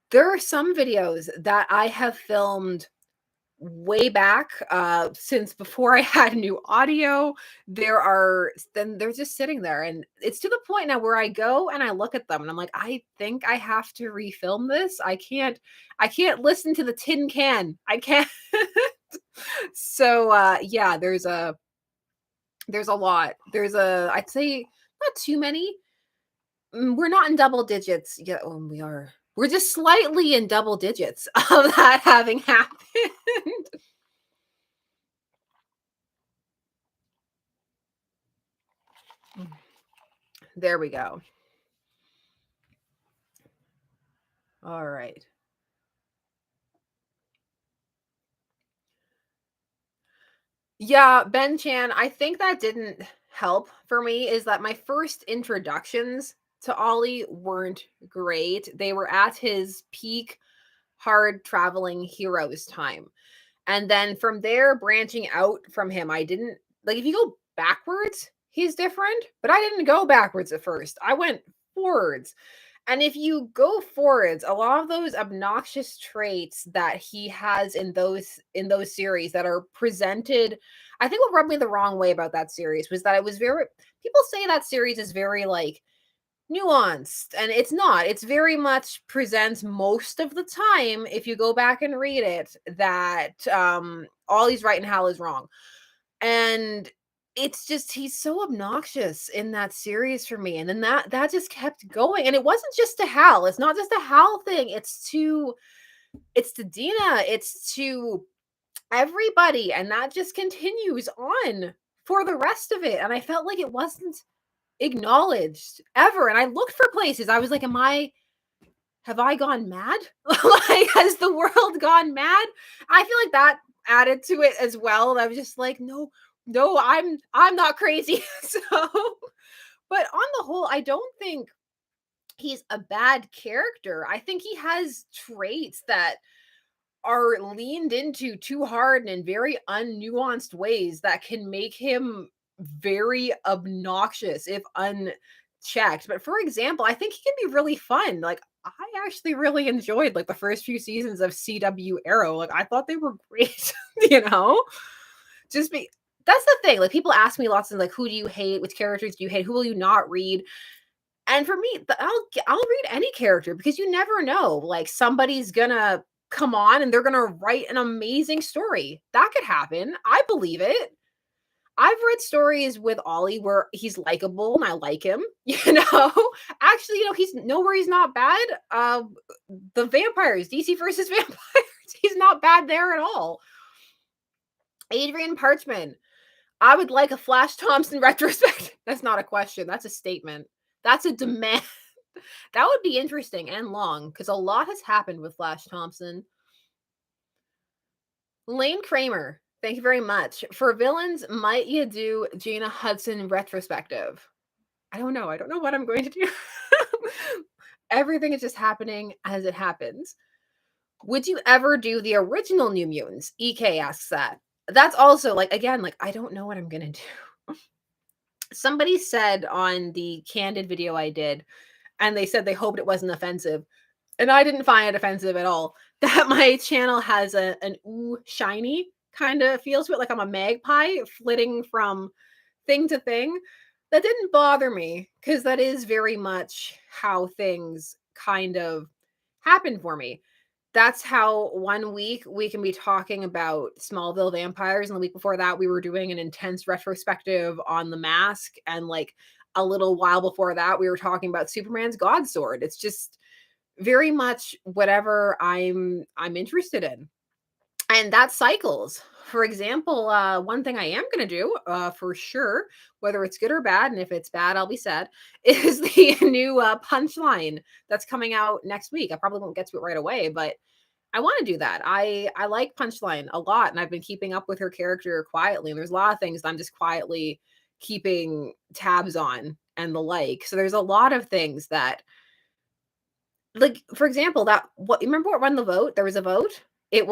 There are some videos that I have filmed way back since before I had new audio. Then they're just sitting there, and it's to the point now where I go and I look at them and I'm like, I think I have to refilm this. I can't listen to the tin can. I can't. So yeah, there's a lot. I'd say not too many. We're not in double digits yet. Oh, we are. We're just slightly in double digits of that having happened. There we go. All right. Yeah, Ben Chan, I think that didn't help for me is that my first introductions to Ollie weren't great. They were at his peak hard traveling heroes time. And then from there, branching out from him, I didn't like if you go backwards, he's different, but I didn't go backwards at first. I went forwards. And if you go forwards, a lot of those obnoxious traits that he has in those series that are presented, I think what rubbed me the wrong way about that series was that it was very people say that series is very like nuanced, and it's not. It's very much presents most of the time, if you go back and read it, that all he's right and Hal is wrong. And it's just he's so obnoxious in that series for me. And then that just kept going. And it wasn't just to Hal. It's not just a Hal thing. It's to Dina. It's to everybody. And that just continues on for the rest of it. And I felt like it wasn't acknowledged ever. And I looked for places. I was like, have I gone mad? Like, has the world gone mad? I feel like that added to it as well. I was just like, no, no, I'm not crazy. So, but on the whole, I don't think he's a bad character. I think he has traits that are leaned into too hard and in very unnuanced ways that can make him very obnoxious if unchecked. But for example, I think he can be really fun. Like I actually really enjoyed like the first few seasons of CW Arrow. Like I thought they were great, you know? Just be That's the thing. Like people ask me lots of like who do you hate? Which characters do you hate? Who will you not read? And for me, I'll read any character because you never know. Like somebody's gonna come on and they're gonna write an amazing story. That could happen. I believe it. I've read stories with Ollie where he's likable and I like him. Actually, he's not bad. The vampires, DC versus vampires. He's not bad there at all. Adrian Parchman. I would like a Flash Thompson retrospect. That's not a question. That's a statement. That's a demand. That would be interesting and long because a lot has happened with Flash Thompson. Lane Kramer, thank you very much. For villains, might you do Gina Hudson retrospective? I don't know. I don't know what I'm going to do. Everything is just happening as it happens. Would you ever do the original New Mutants? EK asks that. That's also like again, like I don't know what I'm gonna do. Somebody said on the Candid video I did, and they said they hoped it wasn't offensive, and I didn't find it offensive at all, that my channel has an ooh shiny kind of feels to it, like I'm a magpie flitting from thing to thing. That didn't bother me because that is very much how things kind of happen for me. That's how one week we can be talking about Smallville vampires, and the week before that we were doing an intense retrospective on The Mask, and like a little while before that we were talking about Superman's God Sword. It's just very much whatever I'm interested in. And that cycles. For example, one thing I am going to do for sure, whether it's good or bad, and if it's bad, I'll be sad, is the new punchline that's coming out next week. I probably won't get to it right away, but I want to do that. I like Punchline a lot, and I've been keeping up with her character quietly. And there's a lot of things that I'm just quietly keeping tabs on and the like. So there's a lot of things that, like, for example, that what remember what won the vote? There was a vote. It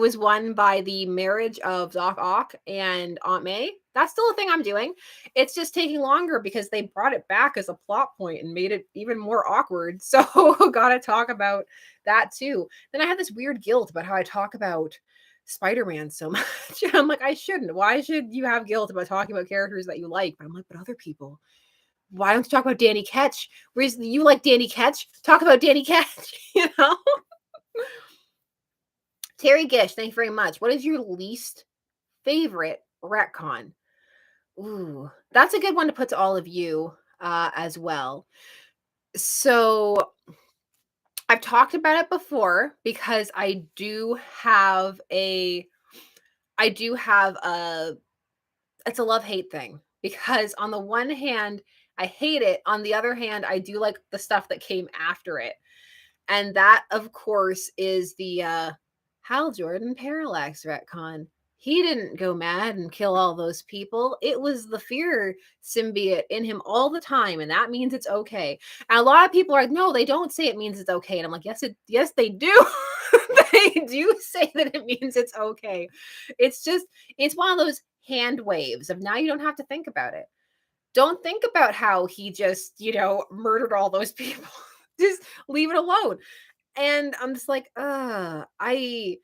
was won by the marriage of Doc Ock and Aunt May. That's still a thing I'm doing. It's just taking longer because they brought it back as a plot point and made it even more awkward. So gotta talk about that too. Then I had this weird guilt about how I talk about Spider-Man so much. I'm like, I shouldn't. Why should you have guilt about talking about characters that you like? But I'm like, but other people, why don't you talk about Danny Ketch? Reason you like Danny Ketch? Talk about Danny Ketch, you know? Terry Gish, thank you very much. What is your least favorite retcon? Ooh, that's a good one to put to all of you as well. So I've talked about it before because I do have a, it's a love-hate thing, because on the one hand, I hate it. On the other hand, I do like the stuff that came after it. And that, of course, is the Hal Jordan Parallax retcon. He didn't go mad and kill all those people. It was the fear symbiote in him all the time, and that means it's okay. And a lot of people are like, no, they don't say it means it's okay. And I'm like, yes, they do. They do say that it means it's okay. It's one of those hand waves of now you don't have to think about it. Don't think about how he just, murdered all those people. Just leave it alone. And I'm just like, I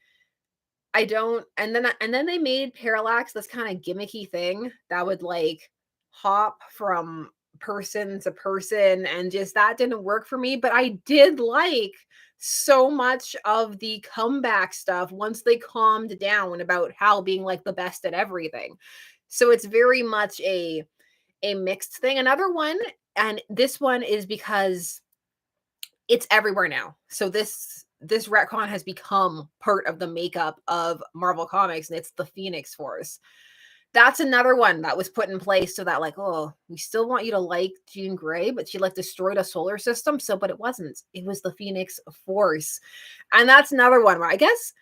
don't. And then they made Parallax this kind of gimmicky thing that would like hop from person to person, and just that didn't work for me. But I did like so much of the comeback stuff once they calmed down about Hal being like the best at everything. So it's very much a mixed thing. Another one, and this one is because it's everywhere now. So this retcon has become part of the makeup of Marvel Comics, and it's the Phoenix Force. That's another one that was put in place so that, like, oh, we still want you to like Jean Grey, but she like destroyed a solar system. So, but it wasn't. It was the Phoenix Force. And that's another one where I guess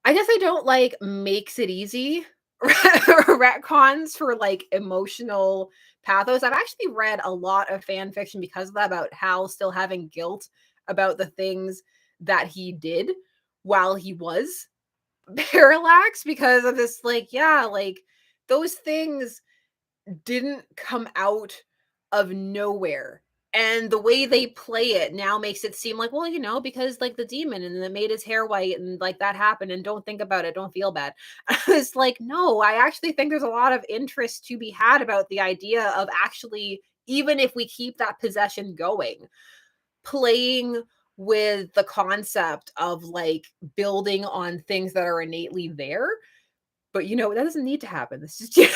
I don't like makes it easy retcons for like emotional pathos. I've actually read a lot of fan fiction because of that, about Hal still having guilt about the things that he did while he was Parallax, because of this, like, yeah, like those things didn't come out of nowhere. And the way they play it now makes it seem like, well, because like the demon and it made his hair white and like that happened, and don't think about it, don't feel bad. It's like, no, I actually think there's a lot of interest to be had about the idea of actually, even if we keep that possession going, playing with the concept of like building on things that are innately there. But that doesn't need to happen. This is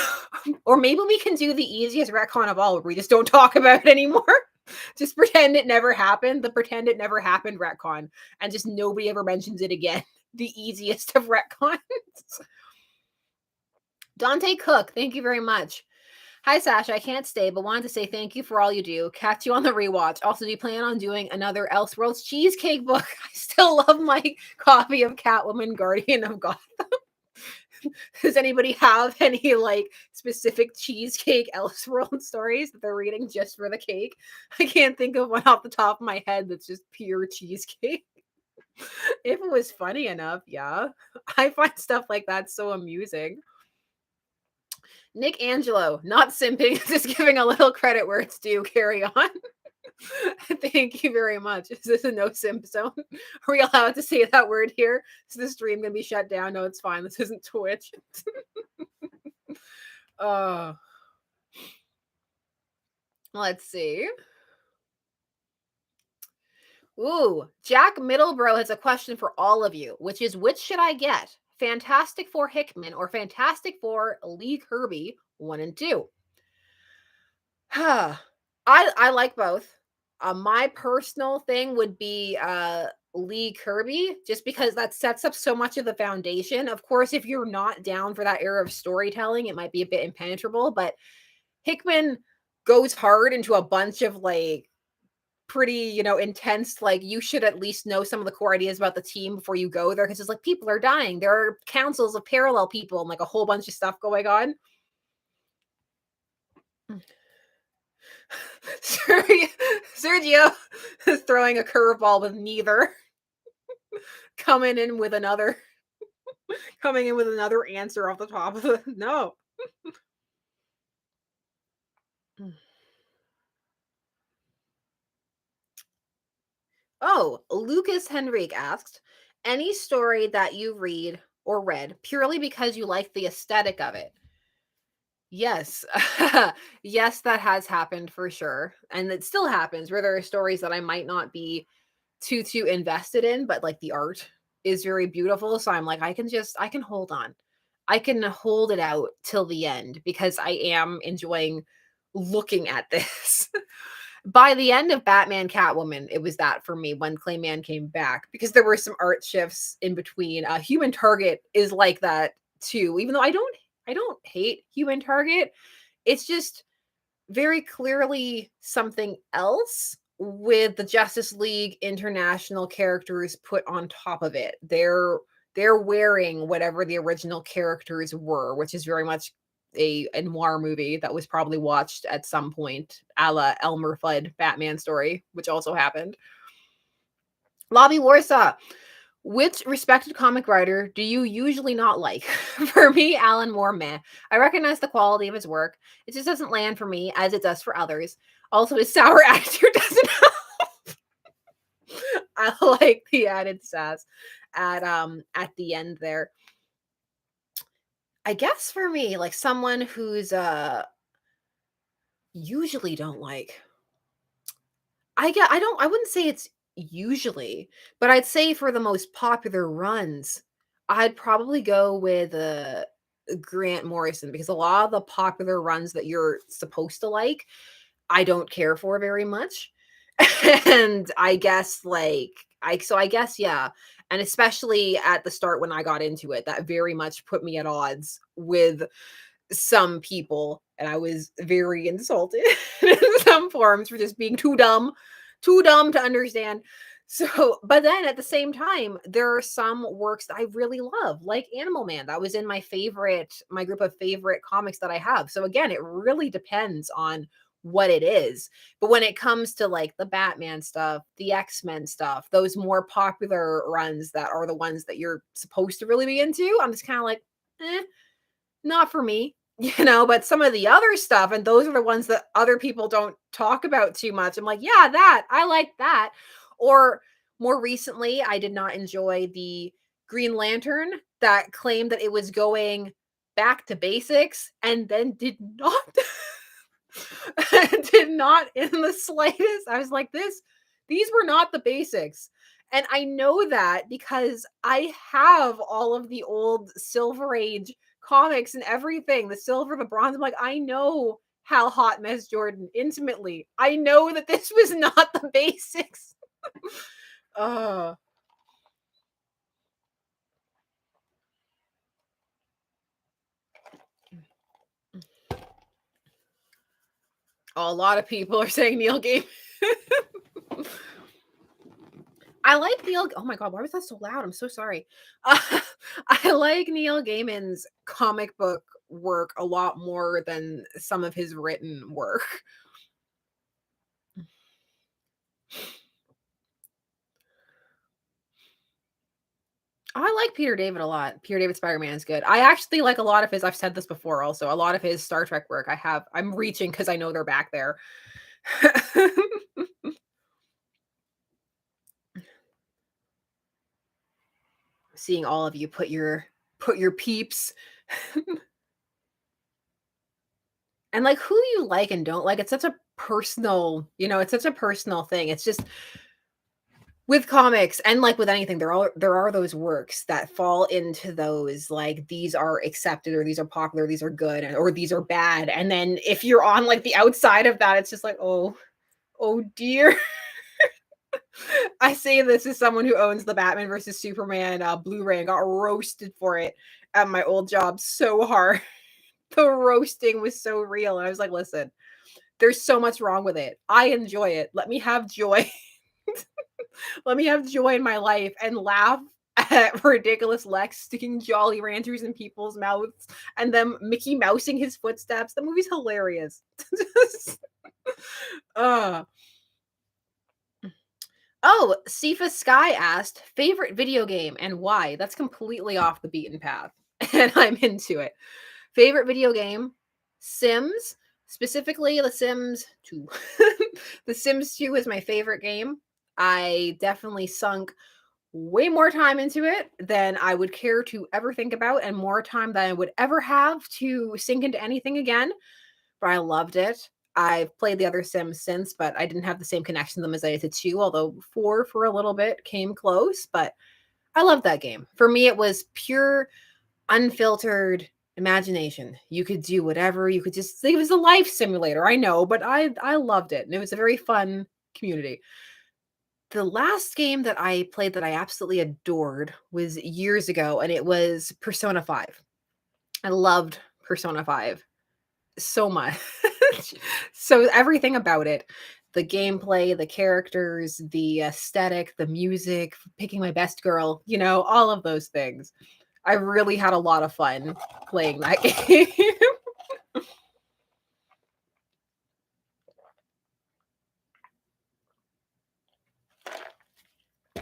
or maybe we can do the easiest retcon of all, where we just don't talk about it anymore. Just pretend it never happened. The pretend it never happened retcon, and just nobody ever mentions it again. The easiest of retcons. Dante Cook, thank you very much. Hi, Sasha. I can't stay, but wanted to say thank you for all you do. Catch you on the rewatch. Also, do you plan on doing another Elseworlds cheesecake book? I still love my copy of Catwoman, Guardian of Gotham. Does anybody have any like specific cheesecake Elseworld stories that they're reading just for the cake? I can't think of one off the top of my head that's just pure cheesecake. If it was funny enough, yeah. I find stuff like that so amusing. Nick Angelo, not simping, just giving a little credit where it's due. Carry on. Thank you very much. Is this a no simp zone? Are we allowed to say that word here? Is the stream gonna be shut down? No, it's fine. This isn't Twitch. uh let's see. Ooh, Jack Middlebrow has a question for all of you, which is which should I get? Fantastic Four Hickman or Fantastic Four Lee Kirby 1 and 2? I like both. My personal thing would be Lee Kirby, just because that sets up so much of the foundation. Of course, if you're not down for that era of storytelling, it might be a bit impenetrable, but Hickman goes hard into a bunch of like pretty, intense, like you should at least know some of the core ideas about the team before you go there, because it's like people are dying. There are councils of parallel people and like a whole bunch of stuff going on. Sergio is throwing a curveball with neither. coming in with another answer off the top of the no. Oh, Lucas Henrique asked, any story that you read or read purely because you like the aesthetic of it? Yes. Yes, that has happened for sure. And it still happens where there are stories that I might not be too invested in, but like the art is very beautiful. So I'm like, I can hold on. I can hold it out till the end because I am enjoying looking at this. By the end of Batman Catwoman, it was that for me when Clayman came back, because there were some art shifts in between. Human Target is like that too, even though I don't hate Human Target. It's just very clearly something else with the Justice League International characters put on top of it. They're wearing whatever the original characters were, which is very much a noir movie that was probably watched at some point, a la Elmer Fudd Batman story, which also happened. Lobby Warsaw. Which respected comic writer do you usually not like? For me, Alan Moore, meh. I recognize the quality of his work. It just doesn't land for me as it does for others. Also, his sour attitude doesn't help. I like the added sass at the end there. I guess for me, like someone who's usually don't like. I wouldn't say it's usually, but I'd say for the most popular runs, I'd probably go with Grant Morrison, because a lot of the popular runs that you're supposed to like, I don't care for very much. And I guess I guess yeah. And especially at the start when I got into it, that very much put me at odds with some people, and I was very insulted in some forums for just being too dumb to understand. So, but then at the same time, there are some works that I really love, like Animal Man. That was in my group of favorite comics that I have. So again, it really depends on what it is. But when it comes to like the Batman stuff, the X-Men stuff, those more popular runs that are the ones that you're supposed to really be into, I'm just kind of like, not for me. But some of the other stuff, and those are the ones that other people don't talk about too much. I'm like, yeah, that I like that. Or more recently, I did not enjoy the Green Lantern that claimed that it was going back to basics and then did not did not in the slightest. I was like, these were not the basics. And I know that because I have all of the old Silver Age comics and everything, the silver, the bronze. I'm like, I know Hal Hot Mess Jordan intimately. I know that this was not the basics. uh a lot of people are saying Neil Gaiman. I like Neil. Oh my god, why was that so loud? I'm so sorry. Uh, I like Neil Gaiman's comic book work a lot more than some of his written work. I like Peter David a lot. Peter David Spider-Man is good. I actually like a lot of his I've said this before also, a lot of his Star Trek work. I'm reaching because I know they're back there. Seeing all of you put your peeps and like who you like and don't like. It's such a personal, it's such a personal thing. It's just with comics and like with anything, there are those works that fall into those like these are accepted or these are popular, these are good, or these are bad. And then if you're on like the outside of that, it's just like, oh dear. I say this as someone who owns the Batman versus Superman Blu-ray and got roasted for it at my old job so hard. The roasting was so real. And I was like, listen, there's so much wrong with it. I enjoy it. Let me have joy. Let me have joy in my life and laugh at ridiculous Lex sticking Jolly Ranchers in people's mouths and them Mickey Mousing his footsteps. The movie's hilarious. uh. Oh, Sifa Sky asked, favorite video game and why? That's completely off the beaten path. And I'm into it. Favorite video game? Sims, specifically The Sims 2. The Sims 2 is my favorite game. I definitely sunk way more time into it than I would care to ever think about, and more time than I would ever have to sink into anything again. But I loved it. I've played the other Sims since, but I didn't have the same connection to them as I did to 2, although 4 for a little bit came close. But I love that game. For me, it was pure, unfiltered imagination. You could do whatever. You could just, it was a life simulator. I know, but I loved it. And it was a very fun community. The last game that I played that I absolutely adored was years ago, and it was Persona 5. I loved Persona 5 so much. So everything about it, the gameplay, the characters, the aesthetic, the music, picking my best girl, all of those things. I really had a lot of fun playing that game.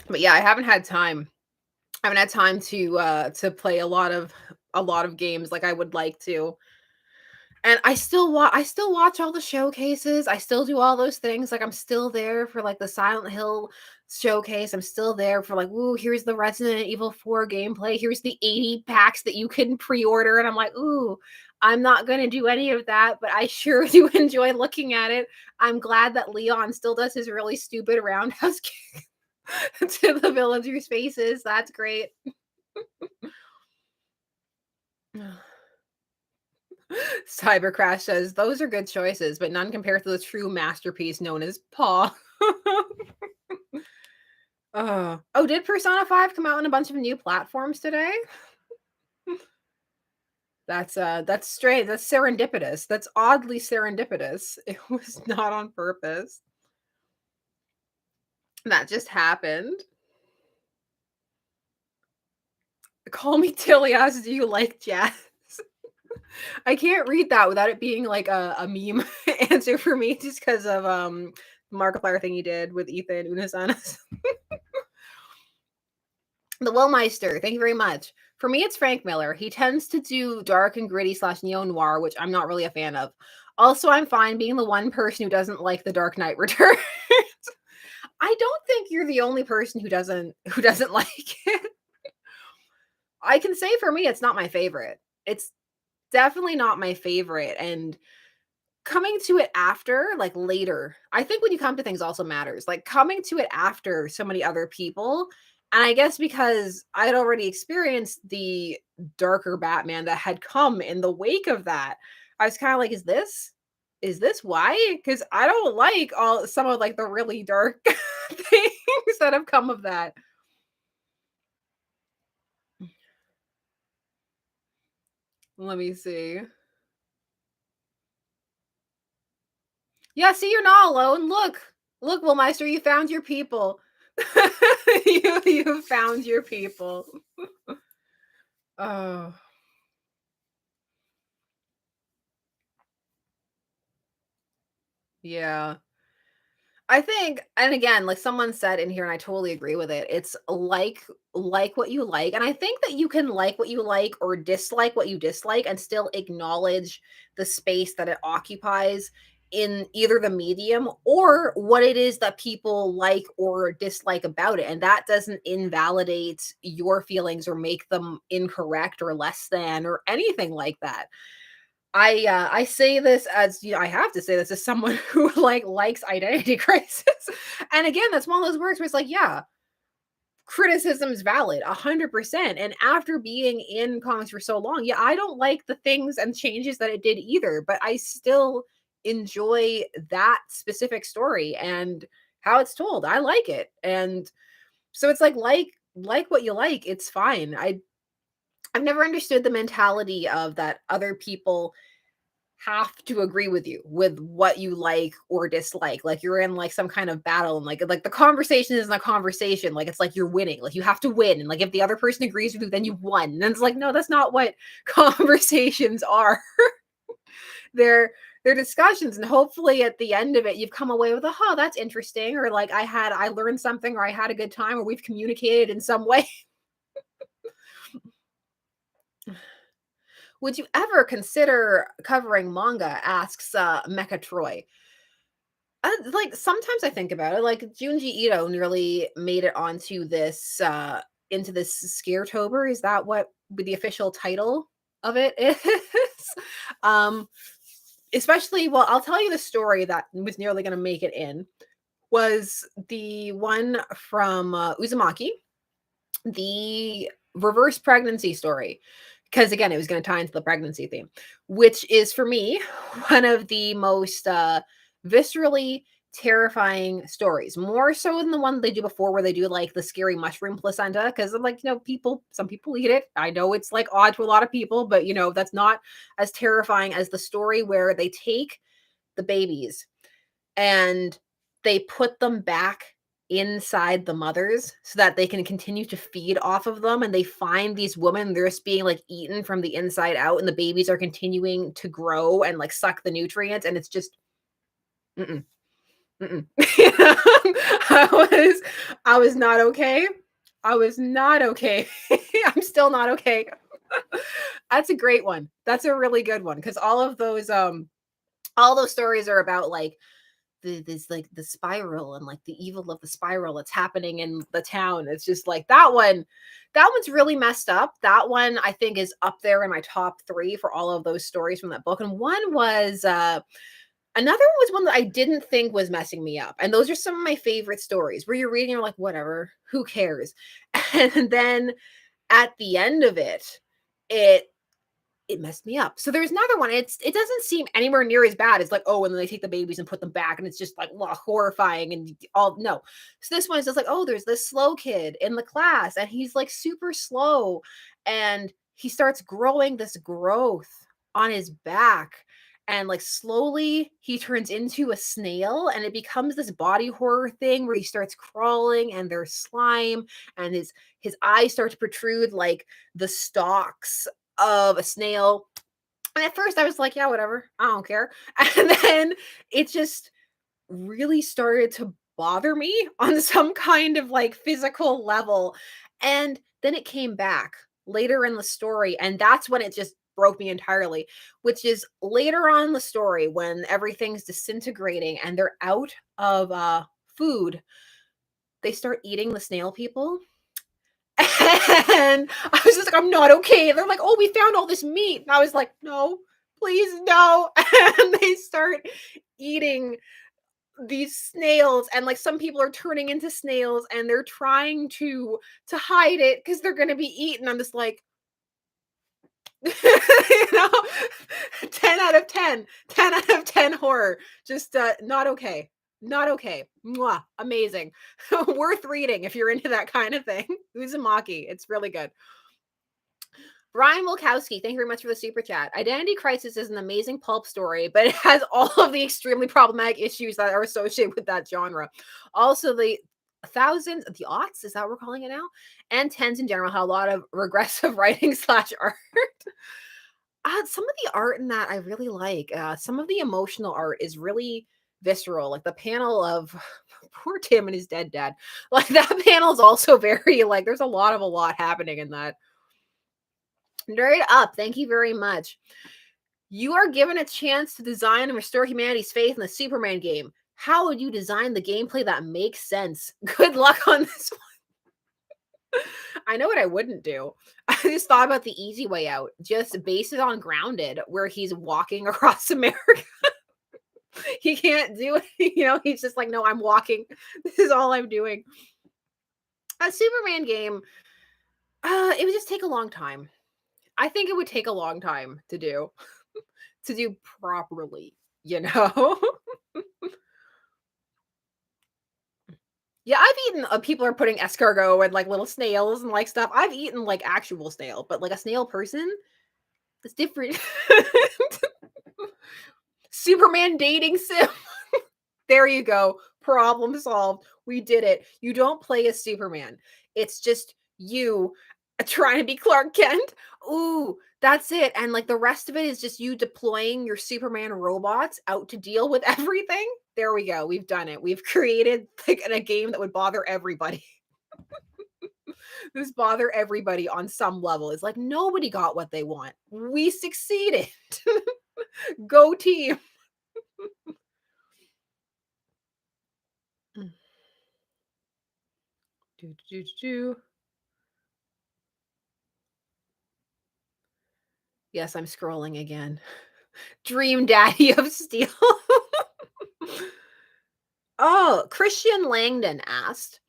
But yeah, I haven't had time. I haven't had time to play a lot of games like I would like to. And I still watch all the showcases. I still do all those things. Like I'm still there for like the Silent Hill showcase. I'm still there for like, ooh, here's the Resident Evil 4 gameplay. Here's the 80 packs that you can pre-order. And I'm like, ooh, I'm not gonna do any of that, but I sure do enjoy looking at it. I'm glad that Leon still does his really stupid roundhouse kick to the villagers' faces. That's great. Cybercrash says those are good choices, but none compared to the true masterpiece known as Paw. Oh, did Persona 5 come out on a bunch of new platforms today? That's strange. That's serendipitous. That's oddly serendipitous. It was not on purpose. That just happened. Call me Tilly asks, do you like jazz? I can't read that without it being like a meme answer for me just because of Markiplier thing he did with Ethan Unasanas. The Willmeister, thank you very much. For me, it's Frank Miller. He tends to do dark and gritty / neo noir, which I'm not really a fan of. Also, I'm fine being the one person who doesn't like The Dark Knight Returns. I don't think you're the only person who doesn't like it. I can say for me, it's not my favorite. It's definitely not my favorite. And coming to it after, like later, I think when you come to things also matters. Like coming to it after so many other people. And I guess because I had already experienced the darker Batman that had come in the wake of that, I was kind of like, is this why? Because I don't like all some of like the really dark things that have come of that. Let me see. Yeah, see, you're not alone. Look, Wilmeister, you found your people. You found your people. Oh, yeah. I think, and again, like someone said in here, and I totally agree with it. It's like what you like. And I think that you can like what you like or dislike what you dislike and still acknowledge the space that it occupies in either the medium or what it is that people like or dislike about it. And that doesn't invalidate your feelings or make them incorrect or less than or anything like that. I say this as, I have to say this as someone who like likes identity crisis. And again, that's one of those words where it's like, yeah, criticism is valid 100%. And after being in comics for so long, yeah, I don't like the things and changes that it did either, but I still enjoy that specific story and how it's told. I like it. And so it's like what you like, it's fine. I've never understood the mentality of that other people have to agree with you with what you like or dislike. Like you're in like some kind of battle and like the conversation isn't a conversation. Like it's like you're winning. Like you have to win. And like if the other person agrees with you, then you've won. And it's like, no, that's not what conversations are. they're they're discussions. And hopefully at the end of it, you've come away with a, oh, that's interesting, or like I learned something, or I had a good time, or we've communicated in some way. Would you ever consider covering manga? Asks Mecha Troy. Like sometimes I think about it. Like Junji Ito nearly made it onto this into this Scaretober. Is that what the official title of it is? um, especially, well, I'll tell you the story that was nearly going to make it in was the one from Uzumaki, the reverse pregnancy story. Because again, it was going to tie into the pregnancy theme, which is for me one of the most viscerally terrifying stories, more so than the one they do before, where they do like the scary mushroom placenta. Because I'm like, some people eat it. I know it's like odd to a lot of people, but that's not as terrifying as the story where they take the babies and they put them back inside the mothers so that they can continue to feed off of them, and they find these women, they're just being like eaten from the inside out, and the babies are continuing to grow and like suck the nutrients, and it's just mm-mm, mm-mm. I was not okay. I was not okay. I'm still not okay. That's a great one. That's a really good one, because all those stories are about like the spiral and like the evil of the spiral that's happening in the town. It's just like that one's really messed up. That one I think is up there in my top 3 for all of those stories from that book. And one was another one was one that I didn't think was messing me up. And those are some of my favorite stories where you're reading, you're like, whatever, who cares? And then at the end of it it messed me up. So there's another one. It doesn't seem anywhere near as bad as like, oh, and then they take the babies and put them back, and it's just like horrifying and all. No. So this one is just like, oh, there's this slow kid in the class, and he's like super slow, and he starts growing this growth on his back. And like slowly he turns into a snail, and it becomes this body horror thing where he starts crawling and there's slime, and his eyes start to protrude like the stalks of a snail. And at first I was like, yeah, whatever. I don't care. And then it just really started to bother me on some kind of like physical level. And then it came back later in the story. And that's when it just broke me entirely, which is later on in the story when everything's disintegrating and they're out of food. They start eating the snail people, and I was just like, I'm not okay. They're like, oh, we found all this meat. And I was like, no, please, no. And they start eating these snails, and like some people are turning into snails, and they're trying to hide it because they're gonna be eaten. I'm just like, you know, 10 out of 10, 10 out of 10 horror. Just not okay. Not okay. Mwah, amazing. Worth reading if you're into that kind of thing. Uzumaki. It's really good. Brian Wilkowski, thank you very much for the super chat. Identity Crisis is an amazing pulp story, but it has all of the extremely problematic issues that are associated with that genre. Also, the thousands, the aughts, is that what we're calling it now? And tens in general had a lot of regressive writing / art. Some of the art in that I really like. Some of the emotional art is really visceral. Like the panel of poor Tim and his dead dad. Like that panel is also very like there's a lot happening in that. Nerd up. Thank you very much. You are given a chance to design and restore humanity's faith in the Superman game. How would you design the gameplay that makes sense? Good luck on this one. I know what I wouldn't do. I just thought about the easy way out. Just base it on Grounded, where he's walking across America. He can't do it. He's just like, no, I'm walking. This is all I'm doing. A Superman game, it would just take a long time. I think it would take a long time to do properly, Yeah, I've eaten people are putting escargot and like little snails and like stuff. I've eaten like actual snail, but like a snail person, it's different. Superman dating sim. There you go. Problem solved. We did it. You don't play as Superman. It's just you trying to be Clark Kent. Ooh, that's it. And like the rest of it is just you deploying your Superman robots out to deal with everything. There we go. We've done it. We've created like a game that would bother everybody. This bother everybody on some level. It's like nobody got what they want. We succeeded. Go team. Yes, I'm scrolling again. Dream Daddy of Steel. Oh, Christian Langdon asked,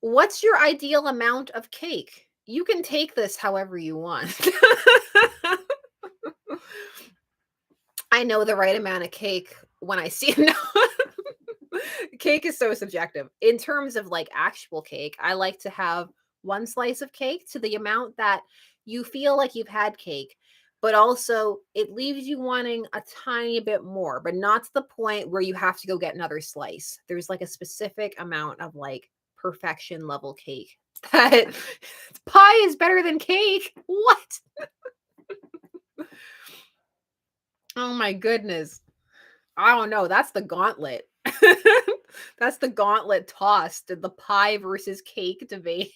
what's your ideal amount of cake? You can take this however you want. I know the right amount of cake when I see it. Cake is so subjective. In terms of like actual cake, I like to have one slice of cake to the amount that you feel like you've had cake, but also it leaves you wanting a tiny bit more, but not to the point where you have to go get another slice. There's like a specific amount of like perfection level cake that pie is better than cake. What? Oh my goodness. I don't know. That's the gauntlet. That's the gauntlet tossed in the pie versus cake debate.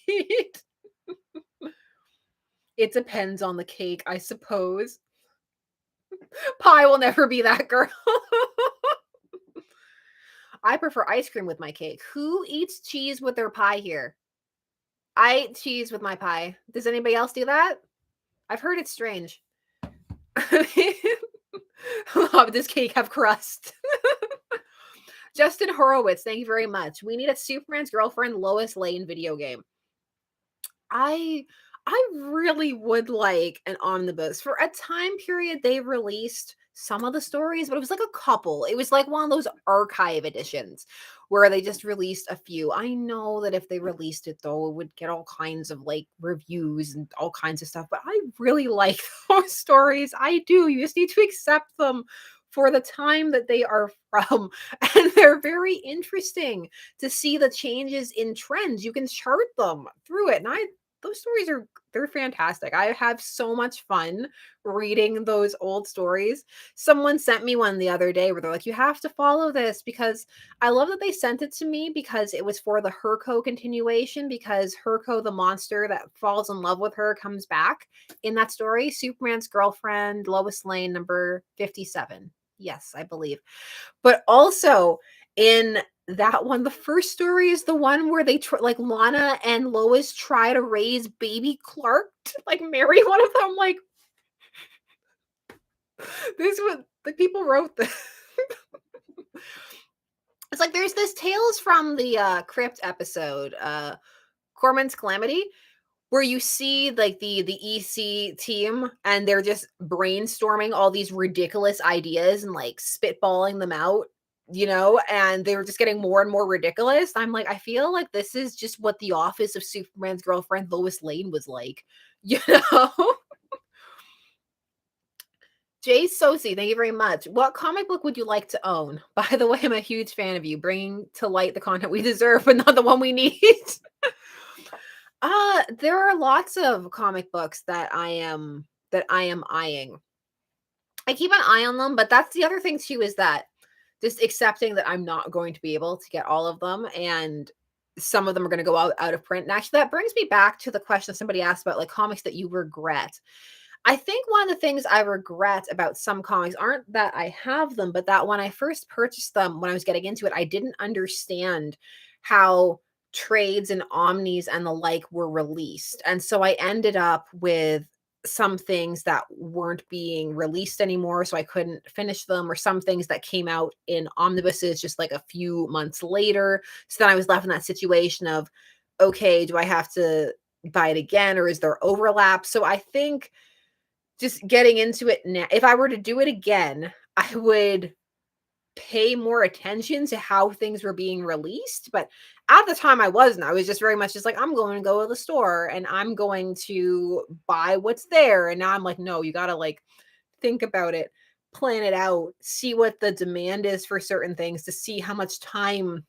It depends on the cake, I suppose. Pie will never be that girl. I prefer ice cream with my cake. Who eats cheese with their pie here? I eat cheese with my pie. Does anybody else do that? I've heard it's strange. Oh, does cake have crust? Justin Horowitz, thank you very much. We need a Superman's girlfriend Lois Lane video game. I really would like an omnibus. For a time period, they released some of the stories, but it was like a couple. It was like one of those archive editions where they just released a few. I know that if they released it though, it would get all kinds of like reviews and all kinds of stuff, but I really like those stories. I do. You just need to accept them for the time that they are from. And they're very interesting to see the changes in trends. You can chart them through it. And those stories they're fantastic. I have so much fun reading those old stories. Someone sent me one the other day where they're like, you have to follow this, because I love that they sent it to me because it was for the Herco continuation, because Herco, the monster that falls in love with her, comes back in that story. Superman's girlfriend, Lois Lane, number 57. Yes, I believe. But also in that one, the first story is the one where they like Lana and Lois try to raise baby Clark to like marry one of them. Like, this was the people wrote this. It's like there's this Tales from the Crypt episode, Corman's Calamity, where you see like the EC team and they're just brainstorming all these ridiculous ideas and like spitballing them out, and they were just getting more and more ridiculous. I'm like, I feel like this is just what the office of Superman's girlfriend Lois Lane was like, you know? Jay Sosi, thank you very much. What comic book would you like to own? By the way, I'm a huge fan of you, bringing to light the content we deserve, but not the one we need. There are lots of comic books that I am eyeing. I keep an eye on them, but that's the other thing too, is that just accepting that I'm not going to be able to get all of them, and some of them are going to go out of print. And actually, that brings me back to the question somebody asked about like comics that you regret. I think one of the things I regret about some comics aren't that I have them, but that when I first purchased them, when I was getting into it, I didn't understand how trades and omnis and the like were released. And so I ended up with some things that weren't being released anymore, so I couldn't finish them, or some things that came out in omnibuses just like a few months later. So then I was left in that situation of, okay, do I have to buy it again, or is there overlap? So I think just getting into it now, if I were to do it again, I would pay more attention to how things were being released. But at the time I wasn't. I was just very much just like, I'm going to go to the store and I'm going to buy what's there. And now I'm like, no, you got to like think about it, plan it out, see what the demand is for certain things to see how much time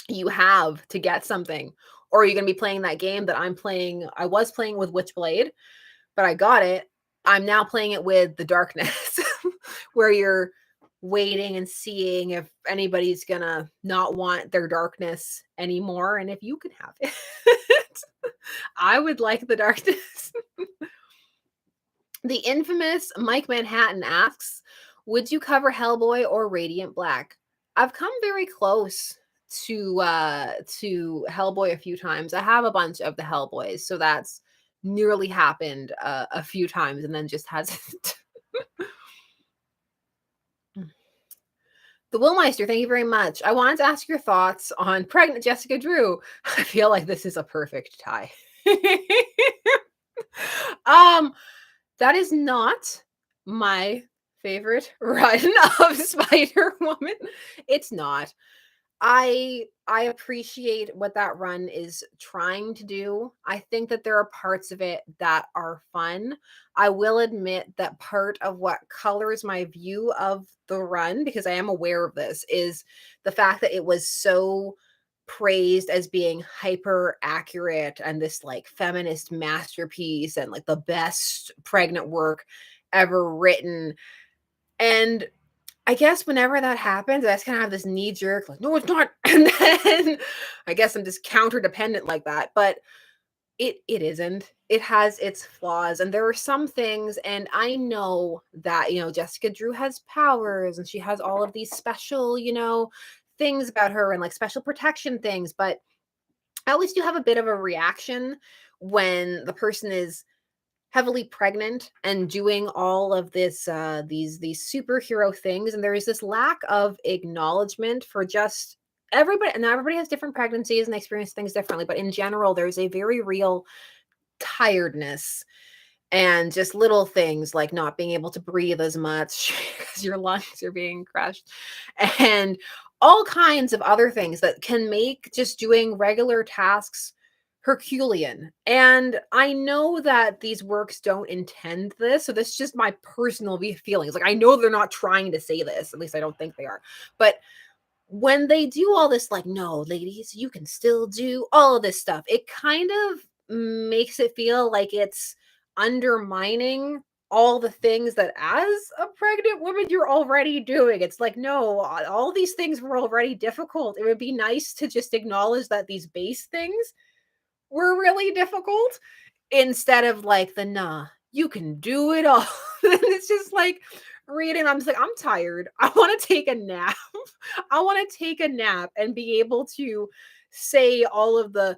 you have to get something. Or are you going to be playing that game that I'm playing? I was playing with Witchblade, but I got it. I'm now playing it with the Darkness, where you're waiting and seeing if anybody's gonna not want their darkness anymore, and if you can have it. I would like the Darkness. The infamous Mike Manhattan asks, would you cover Hellboy or Radiant Black? I've come very close to Hellboy a few times. I have a bunch of the Hellboys, so that's nearly happened a few times and then just hasn't. The Willmeister, thank you very much. I wanted to ask your thoughts on pregnant Jessica Drew. I feel like this is a perfect tie. That is not my favorite run of Spider-Woman. It's not. I appreciate what that run is trying to do. I think that there are parts of it that are fun. I will admit that part of what colors my view of the run, because I am aware of this, is the fact that it was so praised as being hyper accurate and this like feminist masterpiece and like the best pregnant work ever written. And I guess whenever that happens, I just kind of have this knee jerk, like, no, it's not. And then I guess I'm just counter dependent like that. But it isn't. It has its flaws. And there are some things, and I know that, Jessica Drew has powers and she has all of these special, things about her and like special protection things. But I always do have a bit of a reaction when the person is heavily pregnant and doing all of this these superhero things, and there is this lack of acknowledgement for just everybody. And everybody has different pregnancies and they experience things differently, but in general there's a very real tiredness and just little things like not being able to breathe as much because your lungs are being crushed, and all kinds of other things that can make just doing regular tasks Herculean. And I know that these works don't intend this, so this is just my personal feelings. Like, I know they're not trying to say this, at least I don't think they are. But when they do all this, like, no, ladies, you can still do all of this stuff, it kind of makes it feel like it's undermining all the things that as a pregnant woman you're already doing. It's like, no, all these things were already difficult. It would be nice to just acknowledge that these base things were really difficult, instead of like the nah, you can do it all. And it's just like reading, I'm just like, I'm tired. I want to take a nap. I want to take a nap and be able to say all of the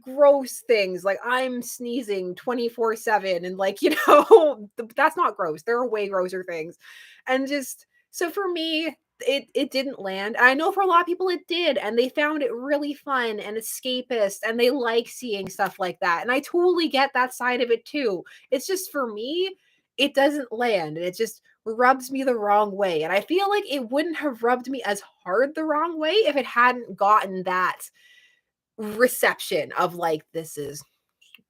gross things, like I'm sneezing 24/7 and like, that's not gross. There are way grosser things. And just so for me, it didn't land. I know for a lot of people it did, and they found it really fun and escapist, and they like seeing stuff like that. And I totally get that side of it too. It's just for me, it doesn't land, and it just rubs me the wrong way. And I feel like it wouldn't have rubbed me as hard the wrong way if it hadn't gotten that reception of like, this is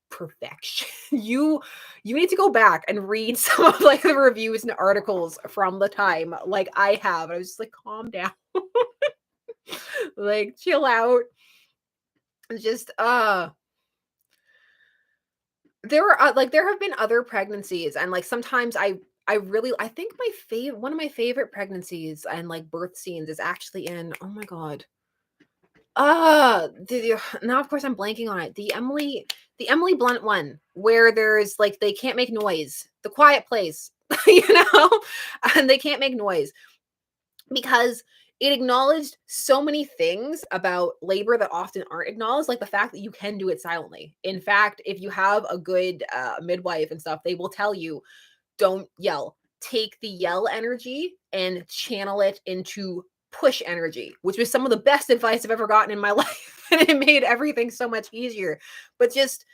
perfection. You need to go back and read some of like the reviews and articles from the time, like I have. I was just like, calm down. Like, chill out. Just there have been other pregnancies, and like sometimes I think one of my favorite pregnancies and like birth scenes is actually in, oh my God. Now of course I'm blanking on it. The Emily Blunt one where there's like they can't make noise. The Quiet Place, you know, and they can't make noise because it acknowledged so many things about labor that often aren't acknowledged, like the fact that you can do it silently. In fact, if you have a good midwife and stuff, they will tell you don't yell. Take the yell energy and channel it into push energy, which was some of the best advice I've ever gotten in my life. And it made everything so much easier. But just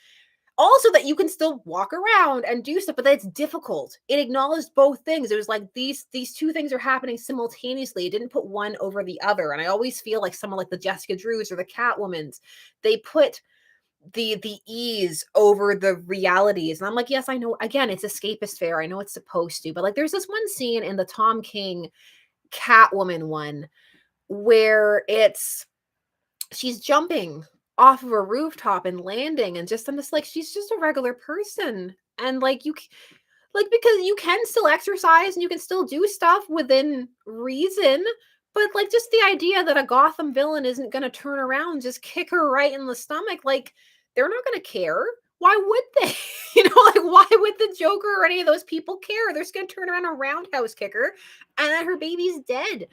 also that you can still walk around and do stuff, but that's difficult. It acknowledged both things. It was like these two things are happening simultaneously. It didn't put one over the other. And I always feel like someone like the Jessica Drews or the Catwomans, they put the ease over the realities. And I'm like, yes, I know. Again, it's escapist fare. I know it's supposed to, but like there's this one scene in the Tom King Catwoman one where she's jumping off of a rooftop and landing and just I'm just like she's just a regular person. And like like because you can still exercise and you can still do stuff within reason, but like just the idea that a Gotham villain isn't going to turn around and just kick her right in the stomach, like they're not going to care. Why would they? Like why would the Joker or any of those people care? They're just going to turn around a roundhouse kicker and then her baby's dead.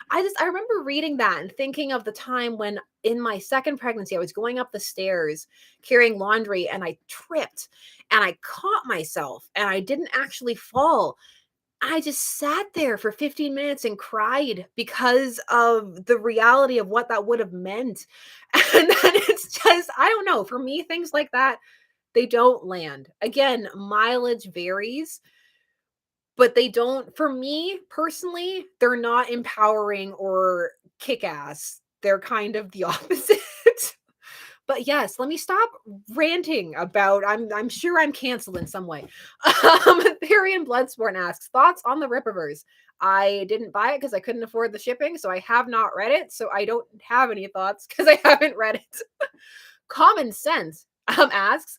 I remember reading that and thinking of the time when in my second pregnancy, I was going up the stairs carrying laundry and I tripped and I caught myself and I didn't actually fall. I just sat there for 15 minutes and cried because of the reality of what that would have meant. And then it's just, I don't know, for me, things like that, they don't land. Again, mileage varies, but they don't, for me personally, they're not empowering or kick ass. They're kind of the opposite. But yes, let me stop ranting about I'm sure I'm canceled in some way. Therian Bloodsport asks, thoughts on the Rippaverse? I didn't buy it because I couldn't afford the shipping, so I have not read it. So I don't have any thoughts because I haven't read it. Common Sense asks,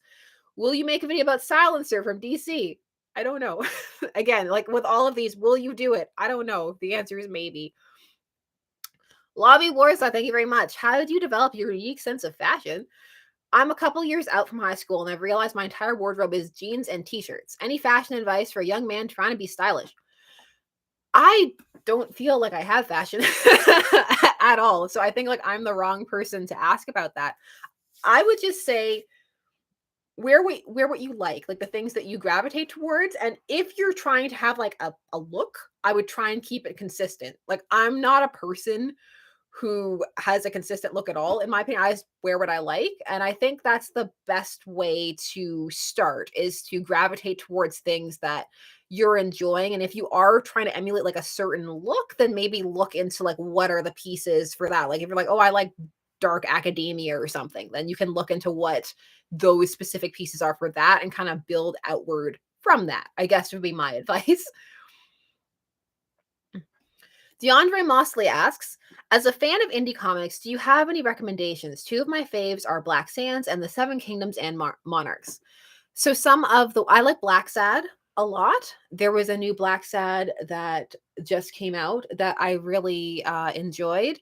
will you make a video about Silencer from DC? I don't know. Again, like with all of these, will you do it? I don't know. The answer is maybe. Lobby Warsaw, thank you very much. How did you develop your unique sense of fashion? I'm a couple years out from high school and I've realized my entire wardrobe is jeans and t-shirts. Any fashion advice for a young man trying to be stylish? I don't feel like I have fashion at all. So I think like I'm the wrong person to ask about that. I would just say wear what you like the things that you gravitate towards. And if you're trying to have like a look, I would try and keep it consistent. Like I'm not a person who has a consistent look at all. In my opinion, I just wear what I like. And I think that's the best way to start is to gravitate towards things that you're enjoying. And if you are trying to emulate like a certain look, then maybe look into like what are the pieces for that. Like if you're like, oh, I like dark academia or something, then you can look into what those specific pieces are for that and kind of build outward from that, I guess would be my advice. DeAndre Mosley asks, as a fan of indie comics, do you have any recommendations? Two of my faves are Black Sands and the Seven Kingdoms and Monarchs. So I like Black Sad a lot. There was a new Black Sad that just came out that I really enjoyed.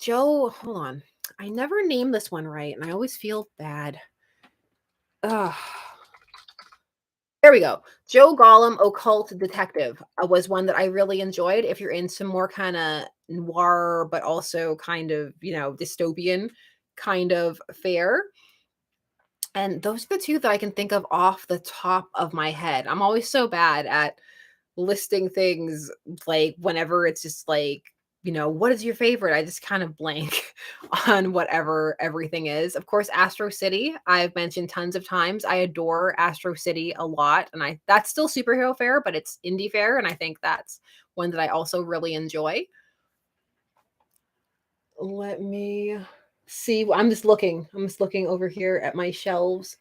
Hold on. I never named this one right, and I always feel bad. Ugh. There we go. Joe Gollum, Occult Detective was one that I really enjoyed. If you're into more kind of noir, but also kind of, dystopian kind of fare. And those are the two that I can think of off the top of my head. I'm always so bad at listing things like whenever it's just like, what is your favorite? I just kind of blank on whatever everything is. Of course, Astro City, I've mentioned tons of times. I adore Astro City a lot. And that's still superhero fare, but it's indie fare. And I think that's one that I also really enjoy. Let me see. I'm just looking over here at my shelves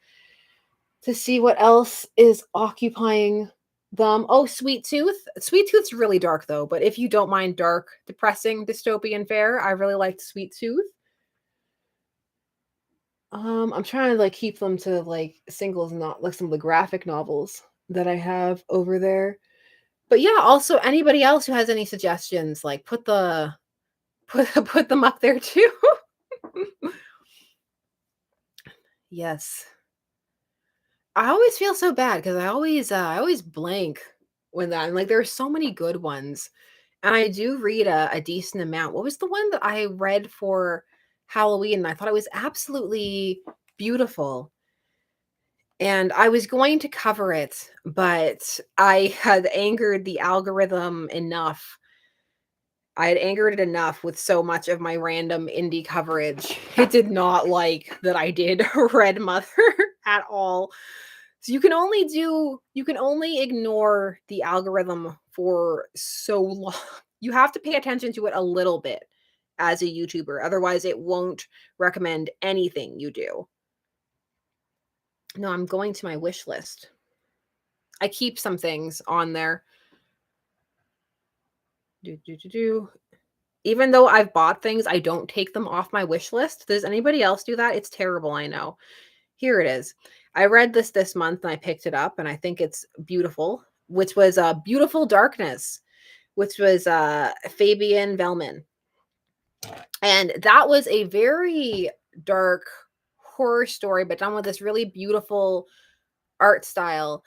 to see what else is occupying them. Oh, Sweet Tooth. Sweet Tooth's really dark though, but if you don't mind dark, depressing dystopian fare, I really liked Sweet Tooth. I'm trying to like keep them to like singles, not like some of the graphic novels that I have over there. But yeah, also anybody else who has any suggestions, like put them up there too. Yes. I always feel so bad because I always blank when that, and like there are so many good ones. And I do read a decent amount. What was the one that I read for Halloween? And I thought it was absolutely beautiful. And I was going to cover it, but I had angered the algorithm enough. I had angered it enough with so much of my random indie coverage. It did not like that I did Red Mother at all. So you can only ignore the algorithm for so long. You have to pay attention to it a little bit as a YouTuber. Otherwise, it won't recommend anything you do. No, I'm going to my wish list. I keep some things on there. Do, do, do, do. Even though I've bought things, I don't take them off my wish list. Does anybody else do that? It's terrible, I know. Here it is. I read this month and I picked it up and I think it's beautiful, which was Beautiful Darkness, which was Fabian Vellman. And that was a very dark horror story, but done with this really beautiful art style,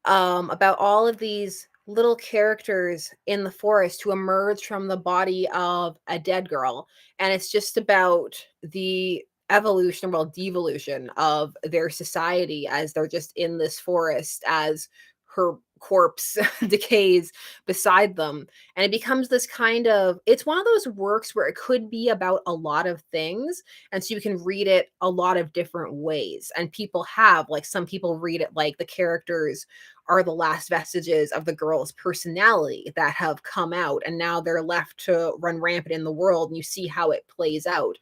about all of these little characters in the forest who emerge from the body of a dead girl. And it's just about the evolution, well, devolution of their society as they're just in this forest as her corpse decays beside them. And it becomes this kind of, it's one of those works where it could be about a lot of things, and so you can read it a lot of different ways. And people have, like, some people read it like the characters are the last vestiges of the girl's personality that have come out and now they're left to run rampant in the world, and you see how it plays out.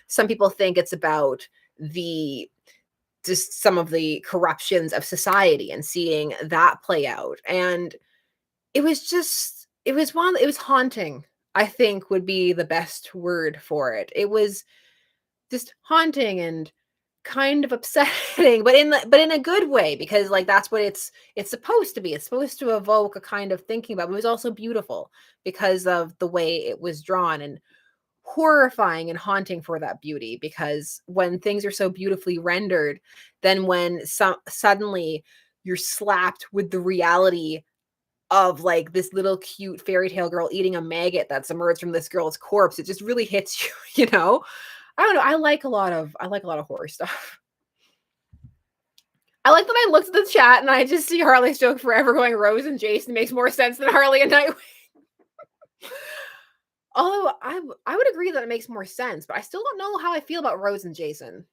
Some people think it's about the just some of the corruptions of society and seeing that play out. And it was just, it was haunting, I think would be the best word for it. It was just haunting and kind of upsetting, but in a good way, because like that's what it's supposed to be. It's supposed to evoke a kind of thinking about, but it was also beautiful because of the way it was drawn, and horrifying and haunting for that beauty, because when things are so beautifully rendered, then when suddenly you're slapped with the reality of like this little cute fairy tale girl eating a maggot that's emerged from this girl's corpse, it just really hits you, you know? I don't know. I like a lot of horror stuff. I like that I looked at the chat and I just see Harley's joke forever going Rose and Jason makes more sense than Harley and Nightwing. Although I would agree that it makes more sense, but I still don't know how I feel about Rose and Jason.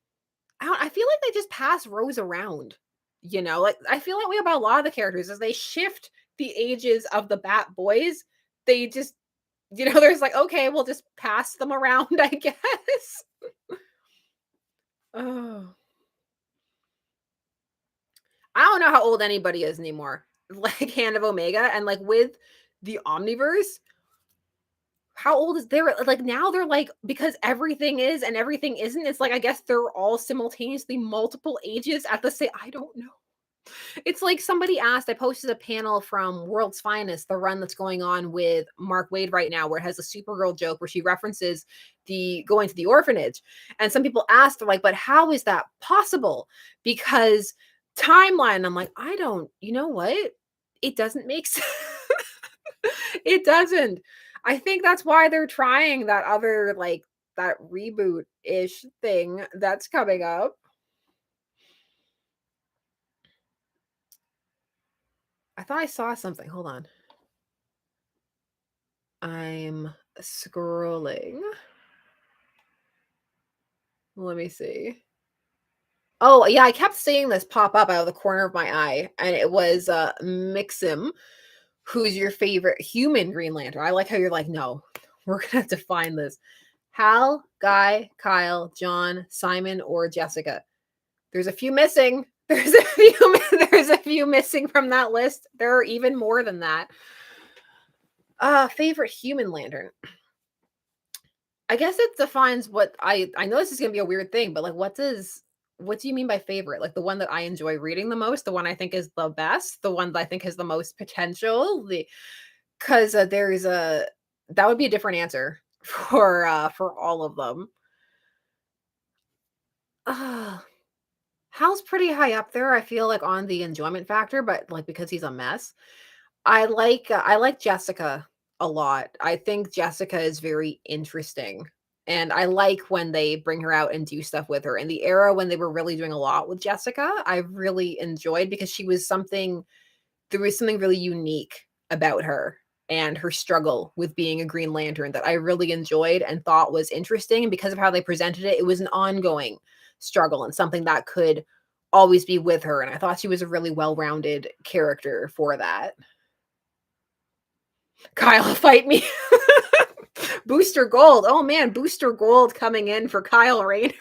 I feel like they just pass Rose around, you know? Like, I feel that way about a lot of the characters as they shift the ages of the Bat Boys. They just, you know, there's like, okay, we'll just pass them around, I guess. Oh. I don't know how old anybody is anymore. Like Hand of Omega, and like with the Omniverse, how old is there? Like now they're like, because everything is and everything isn't. It's like I guess they're all simultaneously multiple ages at the same. I don't know. It's like somebody asked. I posted a panel from World's Finest, the run that's going on with Mark Waid right now, where it has a Supergirl joke where she references the going to the orphanage, and some people asked, they're like, "But how is that possible?" Because timeline. I'm like, I don't. You know what? It doesn't make sense. It doesn't. I think that's why they're trying that other like that reboot-ish thing that's coming up. I thought I saw something. Hold on. I'm scrolling. Let me see. Oh, yeah, I kept seeing this pop up out of the corner of my eye, and it was Mixim. Who's your favorite human Green Lantern? I like how you're like, no, we're gonna have to find this. Hal, Guy, Kyle, John, Simon, or Jessica. There's a few missing. There's a few missing from that list. There are even more than that. Favorite human lantern. I guess it defines what I know this is gonna be a weird thing, but like what does What do you mean by favorite? Like the one that I enjoy reading the most, the one I think is the best, the one that I think has the most potential, the 'cause, there's a that would be a different answer for all of them. Ugh, Hal's pretty high up there, I feel like, on the enjoyment factor, but, like, because he's a mess. I like Jessica a lot. I think Jessica is very interesting, and I like when they bring her out and do stuff with her. In the era when they were really doing a lot with Jessica, I really enjoyed because she was something there was something really unique about her and her struggle with being a Green Lantern that I really enjoyed and thought was interesting. And because of how they presented it, it was an ongoing struggle and something that could always be with her. And I thought she was a really well rounded character for that. Kyle, fight me. Booster Gold. Oh man, Booster Gold coming in for Kyle Rayner.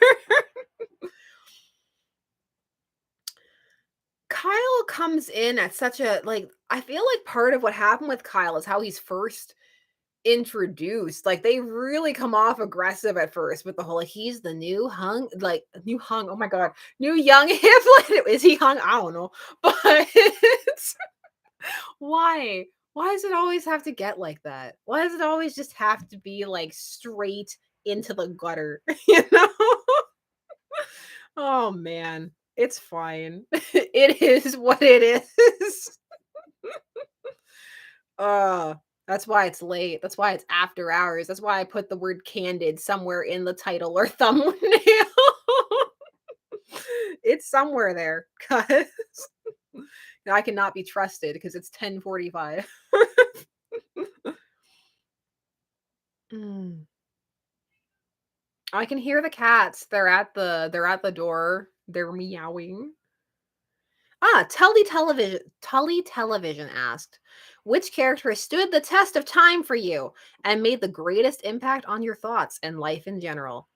Kyle comes in at such a like I feel like part of what happened with Kyle is how he's first introduced. Like they really come off aggressive at first with the whole like he's the new hung like new hung. Oh my god, new young hip. Is he hung? I don't know, but why? Why does it always have to get like that? Why does it always just have to be like straight into the gutter? You know? Oh man, it's fine. It is what it is. Uh, that's why it's late. That's why it's after hours. That's why I put the word candid somewhere in the title or thumbnail. It's somewhere there, cuz I cannot be trusted because it's 10:45. Mm. I can hear the cats. They're at the door. They're meowing. Tully Television asked, "Which character has stood the test of time for you and made the greatest impact on your thoughts and life in general?"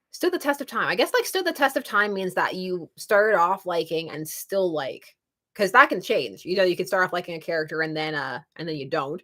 Stood the test of time. I guess like stood the test of time means that you started off liking and still like because that can change. You know, you can start off liking a character and then you don't.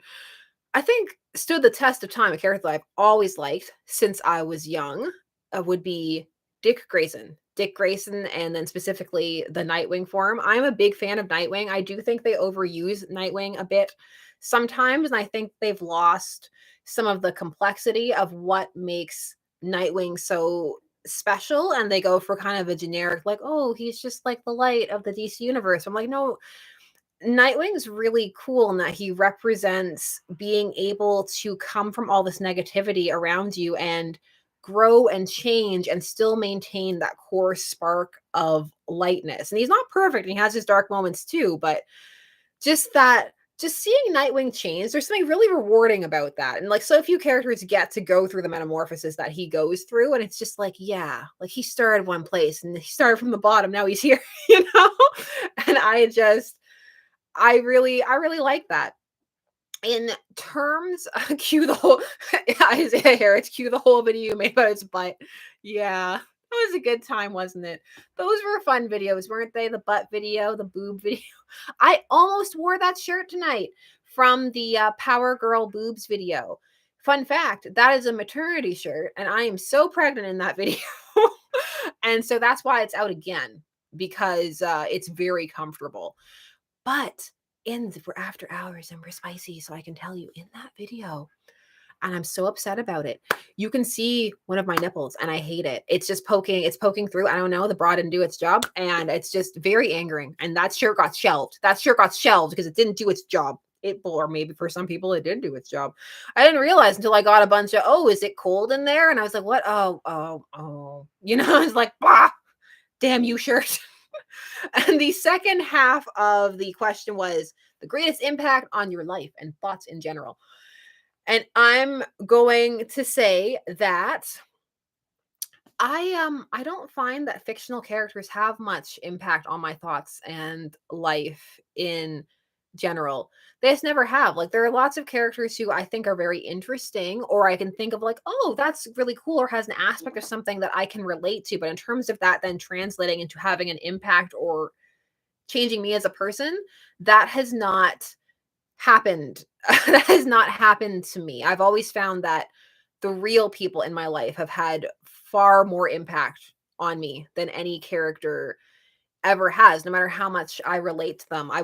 I think stood the test of time, a character that I've always liked since I was young, would be Dick Grayson. Dick Grayson, and then specifically the Nightwing form. I'm a big fan of Nightwing. I do think they overuse Nightwing a bit sometimes, and I think they've lost some of the complexity of what makes Nightwing so special. And they go for kind of a generic, like, oh, he's just like the light of the DC universe. I'm like, no, Nightwing's really cool in that he represents being able to come from all this negativity around you and grow and change and still maintain that core spark of lightness. And he's not perfect and he has his dark moments too, but just that just seeing Nightwing change, there's something really rewarding about that. And like so few characters get to go through the metamorphosis that he goes through. And it's just like, yeah, like he started one place and he started from the bottom. Now he's here, you know? And I really like that. In terms cue the whole Isaiah Harris, cue the whole video you made about its butt. Yeah. That was a good time, wasn't it? Those were fun videos, weren't they? The butt video, the boob video. I almost wore that shirt tonight from the Power Girl boobs video. Fun fact, that is a maternity shirt, and I am so pregnant in that video. And so that's why it's out again, because it's very comfortable. But we're after hours and we're spicy, so I can tell you in that video, and I'm so upset about it. You can see one of my nipples, and I hate it. It's poking through. I don't know. The bra didn't do its job, and it's just very angering. And that shirt got shelved. That shirt got shelved because it didn't do its job. Or maybe for some people it did do its job. I didn't realize until I got a bunch of, oh, is it cold in there? And I was like, what? Oh. You know, I was like, bah, damn you shirt. And the second half of the question was the greatest impact on your life and thoughts in general. And I'm going to say that I don't find that fictional characters have much impact on my thoughts and life in general. They just never have. Like there are lots of characters who I think are very interesting, or I can think of like, oh, that's really cool, or has an aspect of something that I can relate to. But in terms of that then translating into having an impact or changing me as a person, that has not happened. That has not happened to me. I've always found that the real people in my life have had far more impact on me than any character ever has, no matter how much I relate to them. I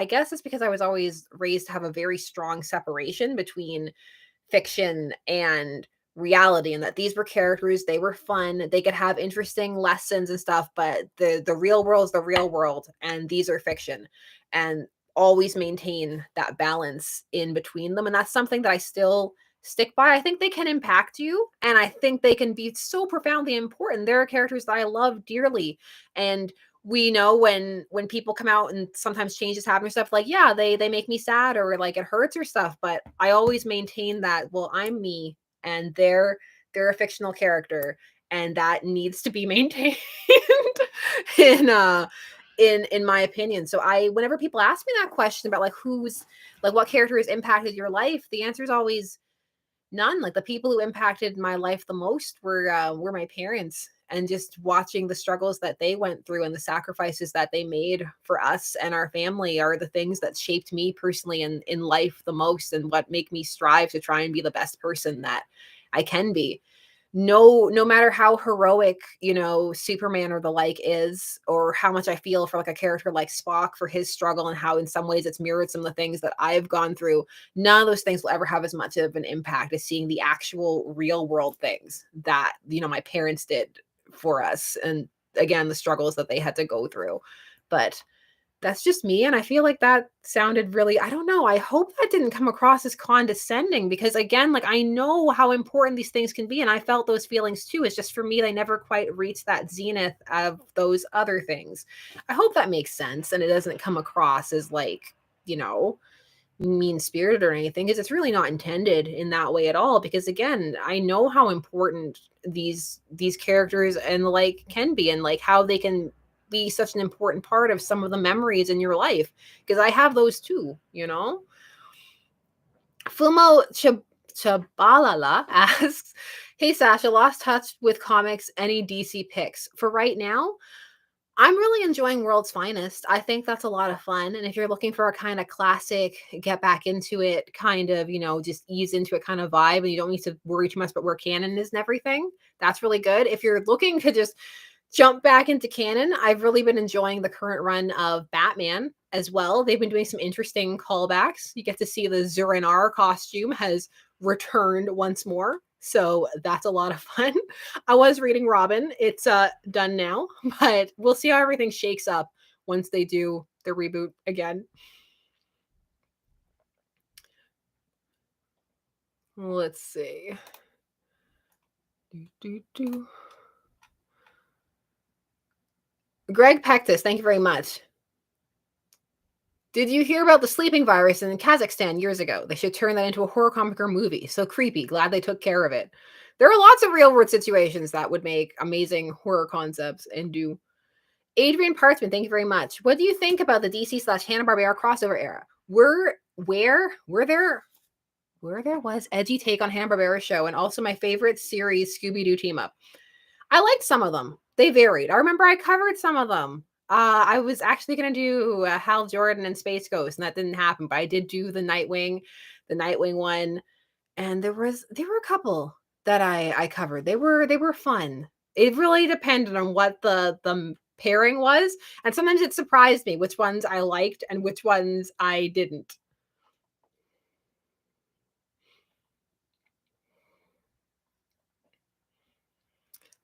guess it's because I was always raised to have a very strong separation between fiction and reality, and that these were characters, they were fun, they could have interesting lessons and stuff, but the real world is the real world and these are fiction, and always maintain that balance in between them. And that's something that I still stick by. I think they can impact you, and I think they can be so profoundly important. There are characters that I love dearly, and we know when people come out and sometimes changes happen or stuff, like, yeah, they make me sad or like it hurts or stuff, but I always maintain that, well, I'm me and they're a fictional character, and that needs to be maintained in in my opinion. So I whenever people ask me that question about like who's like what character has impacted your life, the answer is always none. Like the people who impacted my life the most were my parents, and just watching the struggles that they went through and the sacrifices that they made for us and our family are the things that shaped me personally in life the most, and what make me strive to try and be the best person that I can be. No matter how heroic, Superman or the like is, or how much I feel for like a character like Spock for his struggle and how in some ways it's mirrored some of the things that I've gone through, none of those things will ever have as much of an impact as seeing the actual real world things that, my parents did for us, and again, the struggles that they had to go through. But that's just me, and I feel like that sounded really, I don't know, I hope that didn't come across as condescending, because again, like, I know how important these things can be, and I felt those feelings too. It's just for me, they never quite reached that zenith of those other things. I hope that makes sense and it doesn't come across as like, you know, mean spirited or anything, because it's really not intended in that way at all. Because again, I know how important these characters and the like can be, and like how they can be such an important part of some of the memories in your life, because I have those too. Fumo Chabalala asks, hey Sasha, lost touch with comics, any DC picks? For right now, I'm really enjoying World's Finest. I think that's a lot of fun. And if you're looking for a kind of classic, get back into it, kind of, just ease into it kind of vibe, and you don't need to worry too much about where canon is and everything, that's really good. If you're looking to just jump back into canon, I've really been enjoying the current run of Batman as well. They've been doing some interesting callbacks. You get to see the Zur-En-Arrh costume has returned once more. So that's a lot of fun. I was reading Robin. It's done now, but we'll see how everything shakes up once they do the reboot again. Let's see. Greg Pectus, thank you very much. Did you hear about the sleeping virus in Kazakhstan years ago? They should turn that into a horror comic or movie. So creepy. Glad they took care of it. There are lots of real world situations that would make amazing horror concepts and do. Adrian Partsman, thank you very much. What do you think about the DC / Hanna-Barbera crossover era? Where there was edgy take on Hanna-Barbera show, and also my favorite series, Scooby-Doo Team Up. I liked some of them. They varied. I remember I covered some of them. I was actually going to do Hal Jordan and Space Ghost, and that didn't happen, but I did do the Nightwing one, and there were a couple that I covered. They were fun. It really depended on what the pairing was, and sometimes it surprised me which ones I liked and which ones I didn't.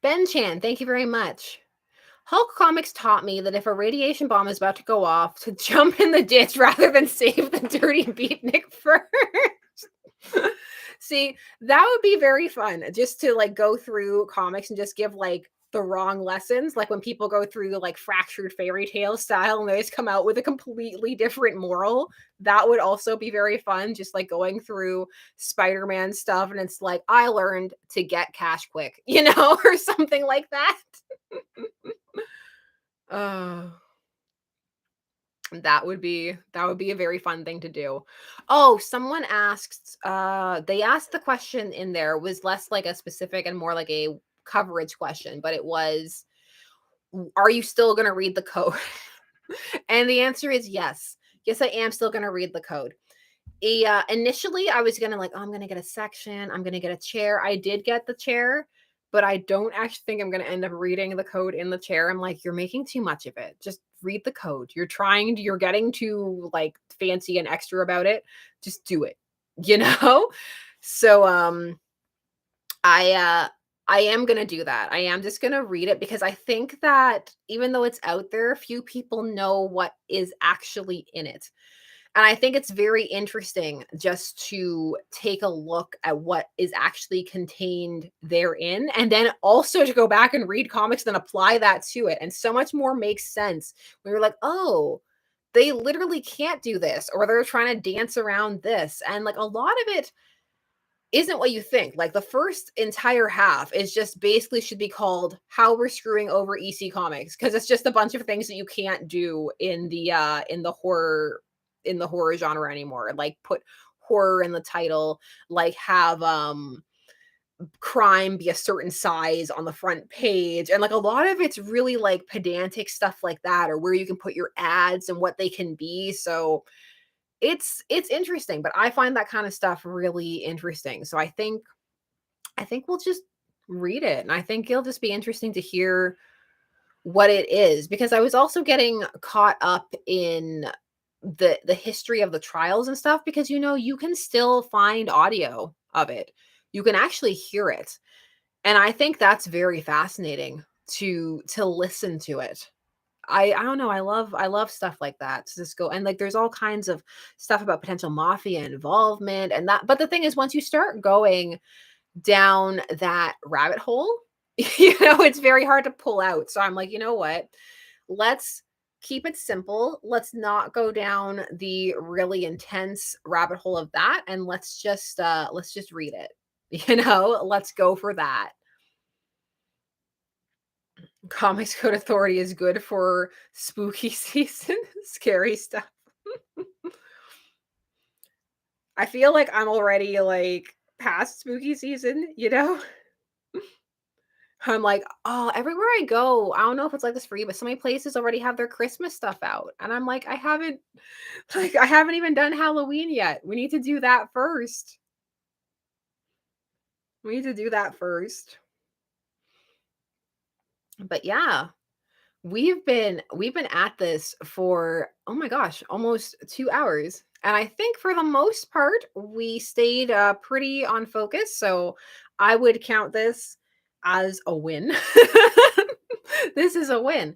Ben Chan, thank you very much. Hulk Comics taught me that if a radiation bomb is about to go off, to jump in the ditch rather than save the dirty beatnik first. See, that would be very fun, just to like go through comics and just give like the wrong lessons. Like when people go through like fractured fairy tale style and they just come out with a completely different moral. That would also be very fun, just like going through Spider-Man stuff and it's like, I learned to get cash quick, or something like that. That would be a very fun thing to do. Oh, someone asked, they asked the question in there was less like a specific and more like a coverage question, but it was, are you still going to read the code? And the answer is yes. Yes, I am still going to read the code. Initially, I was going to like, oh, I'm going to get a section. I'm going to get a chair. I did get the chair, but I don't actually think I'm going to end up reading the code in the chair. I'm like, you're making too much of it. Just read the code. You're getting too like fancy and extra about it. Just do it, you know? So, I am going to do that. I am just going to read it because I think that even though it's out there, few people know what is actually in it. And I think it's very interesting just to take a look at what is actually contained therein, and then also to go back and read comics and apply that to it. And so much more makes sense when you're like, oh, they literally can't do this, or they're trying to dance around this. And like a lot of it isn't what you think. Like the first entire half is just basically should be called How We're Screwing Over EC Comics, because it's just a bunch of things that you can't do in the horror genre anymore. Like put horror in the title, like have crime be a certain size on the front page, and like a lot of it's really like pedantic stuff like that, or where you can put your ads and what they can be. So it's interesting, but I find that kind of stuff really interesting. So I think we'll just read it, and I think it'll just be interesting to hear what it is, because I was also getting caught up in the history of the trials and stuff, because you can still find audio of it. You can actually hear it. And I think that's very fascinating to listen to it. I don't know. I love stuff like that. To just go and like there's all kinds of stuff about potential mafia involvement and that. But the thing is, once you start going down that rabbit hole, it's very hard to pull out. So I'm like, you know what? Let's keep it simple. Let's not go down the really intense rabbit hole of that. And let's just read it. Let's go for that. Comics Code Authority is good for spooky season, scary stuff. I feel like I'm already like past spooky season. I'm like, oh, everywhere I go, I don't know if it's like this for you, but so many places already have their Christmas stuff out. And I'm like, I haven't even done Halloween yet. We need to do that first. We need to do that first. But yeah, we've been at this for, oh my gosh, almost 2 hours. And I think for the most part we stayed pretty on focus, so I would count this as a win. This is a win.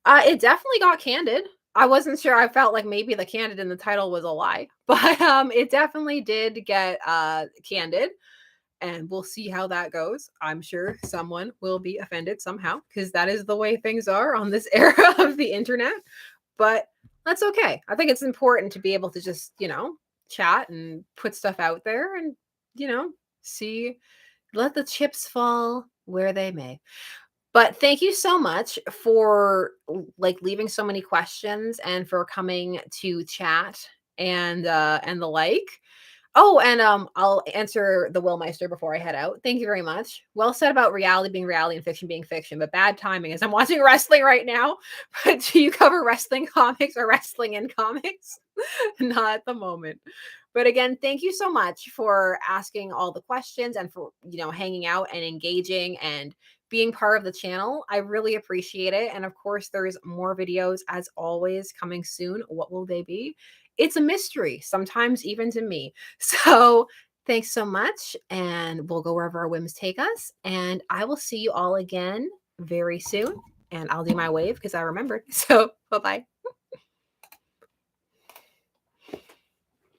It definitely got candid. I wasn't sure. I felt like maybe the candid in the title was a lie, but it definitely did get candid, and we'll see how that goes. I'm sure someone will be offended somehow, because that is the way things are on this era of the internet. But that's okay. I think it's important to be able to just, chat and put stuff out there and, see, let the chips fall where they may. But thank you so much for like leaving so many questions and for coming to chat and the like. Oh, and I'll answer the Willmeister before I head out. Thank you very much. Well said about reality being reality and fiction being fiction, but bad timing as I'm watching wrestling right now. But do you cover wrestling comics or wrestling in comics? Not at the moment. But again, thank you so much for asking all the questions and for, hanging out and engaging and being part of the channel. I really appreciate it. And of course, there's more videos as always coming soon. What will they be? It's a mystery, sometimes even to me. So thanks so much. And we'll go wherever our whims take us. And I will see you all again very soon. And I'll do my wave because I remembered. So bye-bye.